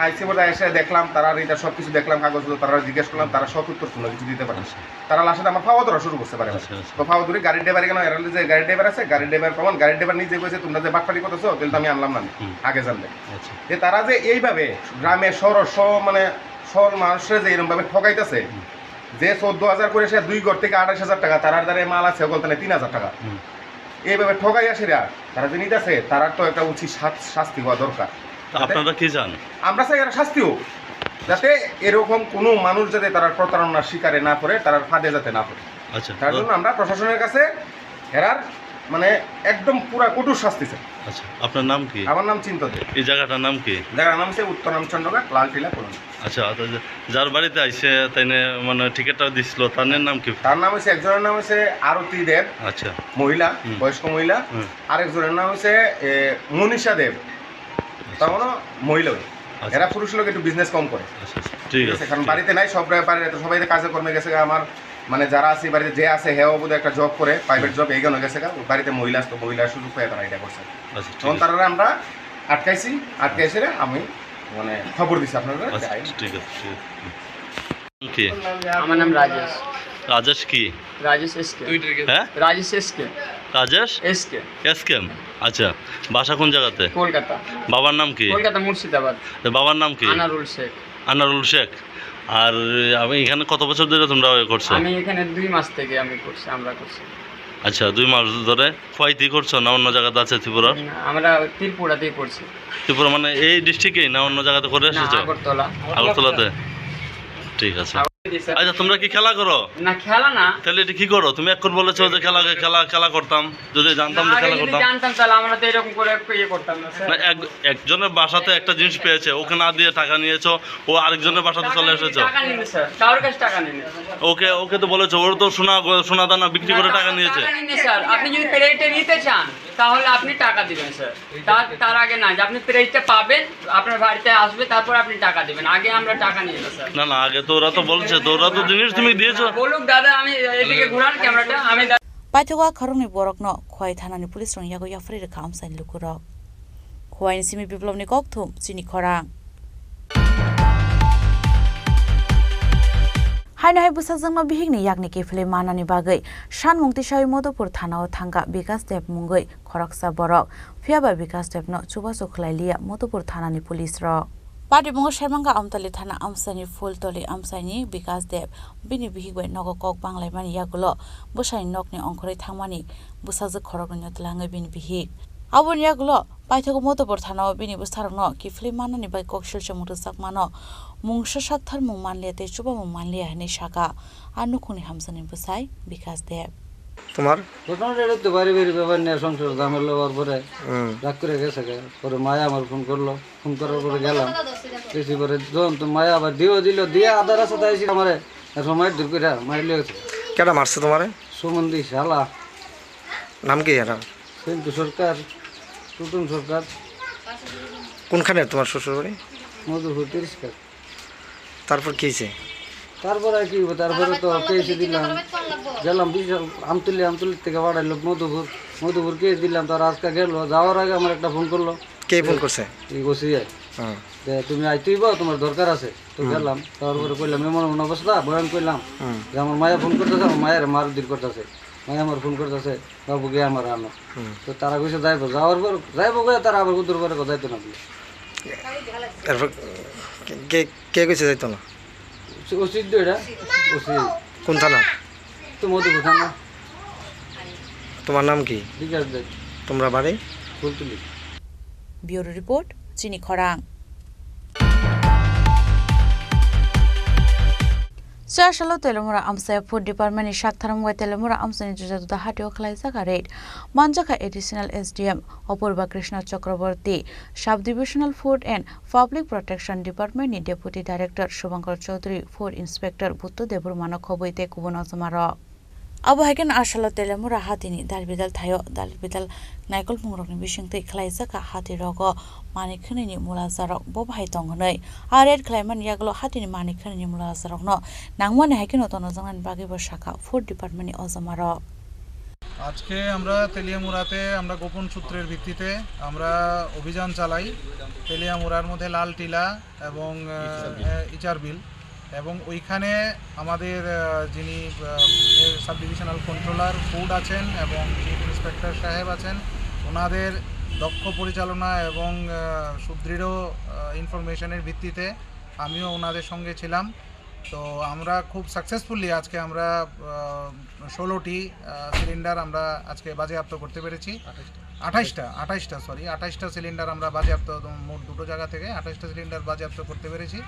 U: আইসি বলে এসে দেখলাম তারা এটা সব কিছু দেখলাম কাগজগুলো তারা জিজ্ঞেস করলাম তারা সব উত্তর শুনলো কিছু দিতে পারে তারা লাস্টে আমার ফাওয়া ধরা শুরু করতে পারে তো ফাওয়া ধরে গাড়ির ড্রাইভার কেন এরা যে গাড়ির ড্রাইভার আছে গাড়ির ড্রাইভার কমন গাড়ির ড্রাইভার নিজে বলছে তোমরা যে বাটপাটি করতেছো তাহলে তো আমি আনলাম না আগে জানলে যে তারা যে এইভাবে গ্রামে মানে সব মানুষের যে এরকম ভাবে ঠকাইতেছে যে 14,000 করে সে 2 ঘর থেকে 28,000 টাকা তারার দ্বারা মাল আছে বলতে 3,000 টাকা এইভাবে ঠকাই আসেরা তারা যে নিতেছে তার তো একটা উচিত শাস্তি হওয়া দরকার
P: আপনারা কি জান আমরা
U: চাই এরা শাস্তি হোক যাতে এরকম কোনো মানুষ যাতে তারা প্রতারণার শিকারে না পড়ে তারা ফাঁদে যাতে না পড়ে আচ্ছা তার জন্য আমরা প্রশাসনের কাছে এরার মানে একদম পুরা কঠোর শাস্তি চাই
P: আচ্ছা আপনার নাম কি
U: আমার নাম চিন্তদে
P: এই জায়গাটার নাম কি
U: জায়গার নাম হচ্ছে উত্তর রামচন্দ্রঘাট লালটিলা কলোনি
P: আচ্ছা যার বাড়িতে আইছে তাই মানে টিকিটটা দিছিল তার নাম কি
U: তার নাম হচ্ছে একজনের নাম হচ্ছে আরতি দেব
P: আচ্ছা
U: মহিলা বয়স্ক মহিলা আরেকজনের নাম হচ্ছে মনীষা দেব তার মানে মহিলা এরা পুরুষ লোক একটু বিজনেস কম করে ঠিক আছে কারণ বাড়িতে নাই সবাই কাজে কর্মে গেছে আমার মানে যারা আছে বাড়িতে যে আছে হেও বোধহয় একটা জব করে প্রাইভেট জব এইখানে গেছে বাড়িতে মহিলা আসতো মহিলার সুযোগ পেয়ে তারা এটা করছে তখন তারা আমরা আটকাইছি আমি মানে খবর দিছি আপনারা
P: ঠিক আছে কি
Q: আমার নাম রাজেশ
P: রাজেশ কি
Q: রাজেশ এসকে
P: হ্যাঁ
Q: রাজেশ এসকে
P: রাজেশ এসকে আচ্ছা বাসা কোন জায়গাতে
Q: কলকাতা
P: বাবার নাম কি
Q: কলকাতা মুর্শিদাবাদ
P: বাবার নাম কি আনারুল শেখ আর আমি এখানে কত বছর ধরে তোমরা করছো
Q: আমি এখানে 2 মাস থেকে আমরা করছি
P: আচ্ছা 2 মাস ধরে খোয়াইতি করছো না অন্য জায়গাতে আছে ত্রিপুরা
Q: আমরা ত্রিপুরাতেই করছি
P: ত্রিপুরা মানে এই ডিস্ট্রিক্টেই না অন্য জায়গাতে করে এসেছো আগরতলাতে ঠিক আছে আচ্ছা তোমরা কি খেলা করো
Q: না খেলা না
P: তাহলে এটা কি করো তুমি এখন বলেছো যে খেলা করতাম যদি জানতাম যে খেলা করতাম
Q: জানতাম তাহলে আমরা তো এরকম করে করতাম না
P: স্যার একজনের বাসাতে একটা জিনিস পেয়েছে ওকে না দিয়ে টাকা নিয়েছো ও আরেকজনের বাসাতে চলে এসেছো
Q: টাকা নিনি স্যার কারোর কাছে টাকা নিনি
P: ওকে তো বলেছো ওর তো সোনা দানা বিক্রি করে টাকা নিয়েছে
Q: স্যার আপনি যদি প্লেটে নিতে চান তাহলে আপনি টাকা দিবেন স্যার তার আগে না যে আপনি প্লেটটা পাবেন আপনার বাড়িতে আসবে তারপর আপনি টাকা দিবেন আগে আমরা টাকা নিয়ে নেব স্যার
P: না আগে তো ওরা তো বলছে তোরা তো জিনিস তুমি দিয়েছো
Q: বলুক দাদা আমি এদিকে ঘুরান ক্যামেরাটা আমি
L: পাইথগা খরংনি বরকनो খোয়াই থানানি পুলিশ রং ইয়াগো ইয়াফরি রেখা আমসাइन लुकुरक খোয়াইনি সিমি বিপ্লবনি ককথুম চিনি খরাং हाइनाहाय बुसाजोंनो बिहिगनि यागनि केफले मानानि बागै सानमुंति साय मधुपुर थानाव थांगा विकास देव मुंगै खरकसा बरक फियाबा विकास देवनो चुबासो खलाइलिया मधुपुर थानानि पुलिस र पार्टी मुंगो शेरमांगा आमतली थाना आमसानि फुलतली आमसानि विकास देव बिनि बिहिगै नगो कक बांलायमानि यागुलो बुसानि नकनि अंखरै थांमानि बुसाजो खरकनि तलाङै बिनि बिहिग आबुन यागुलो पाइथगो मधुपुर थानाव बिनि बुसारनो केफले मानानि बागै ककशिल चमुरु सकमानो मुंगसो साथार मुंग मानलिया ते चुबा मुंग मानलिया हने शाखा आनुखुनि हामसनि बुसाय विकास देव
O: তোমার
V: ঘটনাটা এটা তো বাড়ি বাড়ি ব্যাপার নিয়ে সংসার ঝামেলা হওয়ার পরে রাগ করে গেছে পরে মায়া আমার ফোন করলো, ফোন করার পরে গেলাম বেশি পরে যখন তো মায়া আবার দিয়ে আধা রাস্তা আইসি আমার সময় দূর করে মারিলে গেছে।
O: কেটা মারছে তোমারে?
V: সুমন্দি শালা।
O: নাম কি এরা?
V: কিন্তু সরকার, টুটুন সরকার।
O: কোনখানে তোমার শ্বশুর বাড়ি?
V: মধুপুর তিরিশকার।
O: তারপর কি হয়েছে?
V: তারপরে কি হবে, তারপরে তো কেসে দিলাম, গেলাম বিশাল আমতুলি থেকে বাড়াইলো মধুপুর কেস দিলাম। তার আজকে গেল, যাওয়ার আগে আমার একটা ফোন করলো।
O: কে ফোন করছে?
V: এই বসিয়ায় তুমি আইতেই তোমার দরকার আছে। তো গেলাম, তারপরে কইলাম এমন অবস্থা বয়ান করলাম যে আমার মায়া ফোন করতেছে, আমার মায়ের মারধর করতেছে, মায়া আমার ফোন করতেছে বাবু গে আমার আনো। তো তারা কইছে যাইবো, যাওয়ার পর যাইবো গে, তারা আবার উত্তর পরে যাইতো না।
O: এরপর কে কইছে যাইতো না?
V: ওসিড এটা ওসি।
O: কোন থানা?
V: তো মধুপুর থানা।
O: তোমার নাম কি?
V: বিকাশ দেব।
O: তোমরা বাড়ি?
V: ফুলতুলি।
L: ব্যুরো রিপোর্ট, চিনি খরাং। Sasalo Telemura Amsa Food Department is Shaktaramwa Telemura Amsa to the Hatio Klaisaka rate. Manjaka Additional SDM, Opurba Krishna Chakraborty, Sub-Divisional Food and Public Protection Department Deputy Director Shubhankar Chaudhary, Food Inspector Buttu Deburmano Koboite Kubonasamara. Abahagan Ashalo Telemura Hatini, Dalbidal Tayo, Dalbidal Nikol Muroni wishing to Klaisaka Hati Rogo, Manikani Mulazaro, Bob Haitonganoi, a red climate Yaglo Hatini Manikani Mulazaro, Nangwan Hakinotonozan and Bagibo Shaka, Food Department Ozamaro.
N: আজকে আমরা তেলিয়ামুড়াতে আমরা গোপন সূত্রের ভিত্তিতে আমরা অভিযান চালাই। তেলিয়ামুড়ার মধ্যে লাল টিলা এবং ইচারবিল, এবং ওইখানে আমাদের যিনি সাব ডিভিশনাল কন্ট্রোলার ফুড আছেন এবং চিফ ইন্সপেক্টর সাহেব আছেন, ওনাদের দক্ষ পরিচালনা এবং সুদৃঢ় ইনফরমেশনের ভিত্তিতে আমিও ওনাদের সঙ্গে ছিলাম। তো আমরা খুব সাকসেসফুলি আজকে আমরা 16টি সিলিন্ডার আমরা আজকে বাজেয়াপ্ত করতে পেরেছি। 28টা সিলিন্ডার আমরা বাজেয়াপ্ত, মোট দুটো জায়গা থেকে 28টা সিলিন্ডার বাজেয়াপ্ত করতে পেরেছি,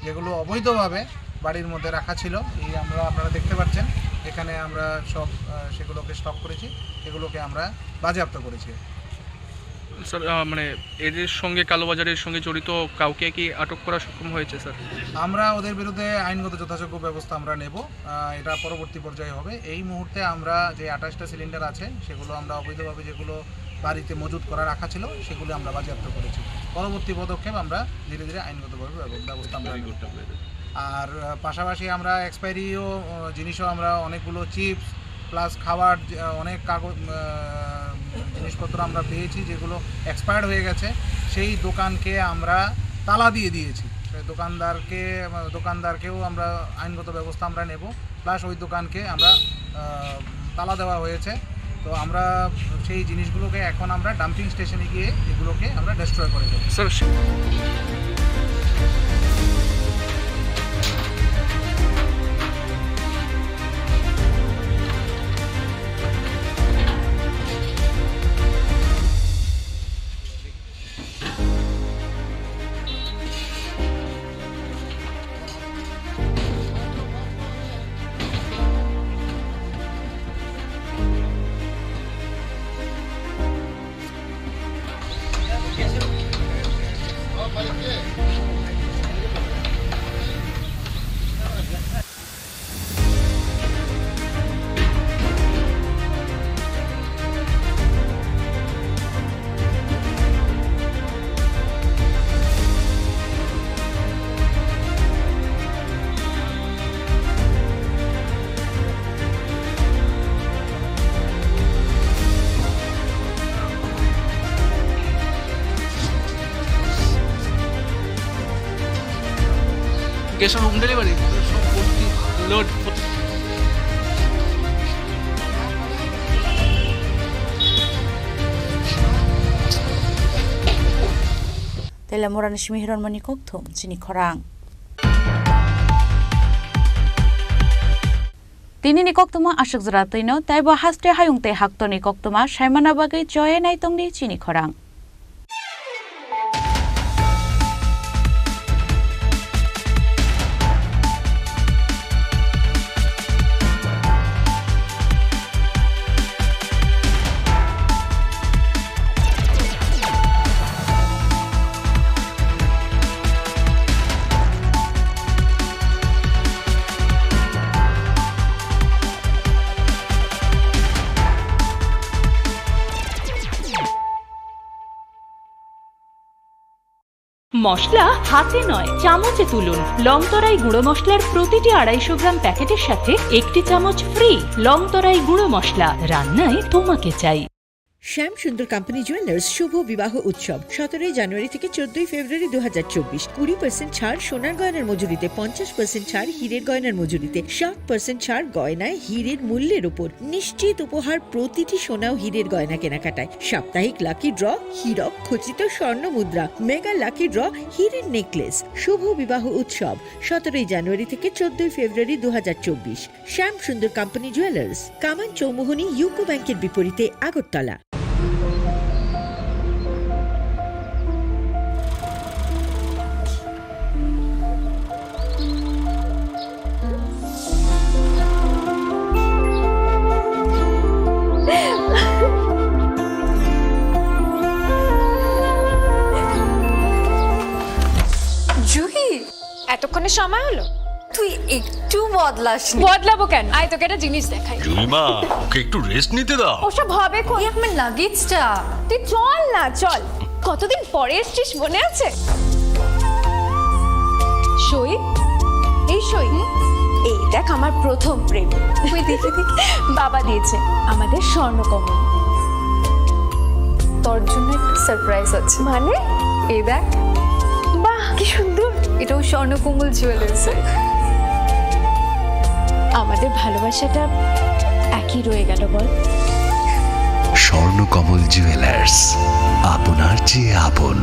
N: যেগুলো অবৈধভাবে বাড়ির মধ্যে রাখা ছিল। এই আপনারা দেখতে পাচ্ছেন এখানে আমরা সব সেগুলোকে স্টক করেছি, এগুলোকে আমরা বাজেয়াপ্ত করেছি।
B: স্যার মানে এদের সঙ্গে কালোবাজারের সঙ্গে জড়িত কাউকে কি আটক করা সক্ষম হয়েছে স্যার?
N: আমরা ওদের বিরুদ্ধে আইনগত যথাযোগ্য ব্যবস্থা আমরা নেব, এটা পরবর্তী পর্যায়ে হবে। এই মুহূর্তে আমরা যে 28টা সিলিন্ডার আছে সেগুলো আমরা অবৈধভাবে যেগুলো বাড়িতে মজুত করা রাখা ছিল সেগুলো আমরা বাজেয়াপ্ত করেছি। পরবর্তী পদক্ষেপ আমরা ধীরে ধীরে আইনগতভাবে ব্যবস্থা আমরা করতে পারি। আর পাশাপাশি আমরা এক্সপায়ারিও জিনিসও আমরা অনেকগুলো চিপস প্লাস খাবার অনেক কাগজ জিনিসপত্র আমরা পেয়েছি যেগুলো এক্সপায়ার্ড হয়ে গেছে। সেই দোকানকে আমরা তালা দিয়ে দিয়েছি, সেই দোকানদারকেও আমরা আইনগত ব্যবস্থা আমরা নেব, প্লাস ওই দোকানকে আমরা তালা দেওয়া হয়েছে। তো আমরা সেই জিনিসগুলোকে এখন আমরা ডাম্পিং স্টেশনে গিয়ে এগুলোকে আমরা ডেস্ট্রয় করে দেবো।
B: স্যার গ্যাসের হোম ডেলিভারি সব load
L: Telemura Nishmihiron Manikoktum, Chini Korang. Tini Nikoktuma Ashok Zratino, Taiba Haste Hayungte Haktoni Koktuma, Shaimana Bagai Joy Naitongdi Chini Korang.
R: মশলা হাতে নয় চামচে তুলুন। লংতরাই গুঁড়ো মশলার প্রতিটি 250 গ্রাম প্যাকেটের সাথে 1টি চামচ ফ্রি। লংতরাই গুঁড়ো মশলা, রান্নায় তোমাকে চাই।
D: শ্যাম সুন্দর কোম্পানি জুয়েলার্স শুভ বিবাহ উৎসব 17 জানুয়ারি থেকে 14 ফেব্রুয়ারি 2024। 20% ছাড় সোনার গয়নার মজুরিতে, 50% ছাড় হীরের গয়নার মজুরিতে, 60% ছাড় গয়নায় হীরের মূল্যের উপর। নিশ্চিত উপহার প্রতিটি সোনা ও হীরের গয়না কেনাকাটায়। সাপ্তাহিক লাকি ড্র, হীরক খচিত স্বর্ণ মুদ্রা, মেগা লাকি ড্র, হীরের নেকলেস। শুভ বিবাহ উৎসব 17 জানুয়ারি থেকে 14 ফেব্রুয়ারি 2024। শ্যাম সুন্দর কোম্পানি জুয়েলার্স, কামান চৌমুহনী, ইউকো ব্যাংকের বিপরীতে, আগরতলা।
J: জুহি, এতক্ষণে সময় হলো? তুই একটু বদলাসনি। বদলাবো কেন? আয় তোকে একটা জিনিস দেখাই।
G: জুলিমা, ওকে একটু রেস্ট নিতে দাও।
J: ওসব হবে কই? আমার লাগেজটা। তুই চল না, চল। কতদিন পরে এসেছিস, মনে আছে? সই, এই সই, এই দেখ আমার প্রথম প্রেম। তুই দেখে দেখ, বাবা দিয়েছে আমাদের স্বর্ণকমল। তোর জন্য একটা সারপ্রাইজ আছে। মানে? এই দেখ। বাহ, কি সুন্দর। এটাও স্বর্ণকমল জুয়েলার্সে। আমাদের ভালোবাসাটা একই রয়ে গেল বল।
G: স্বর্ণকমল জুয়েলার্স, আপনার চেয়ে আপন।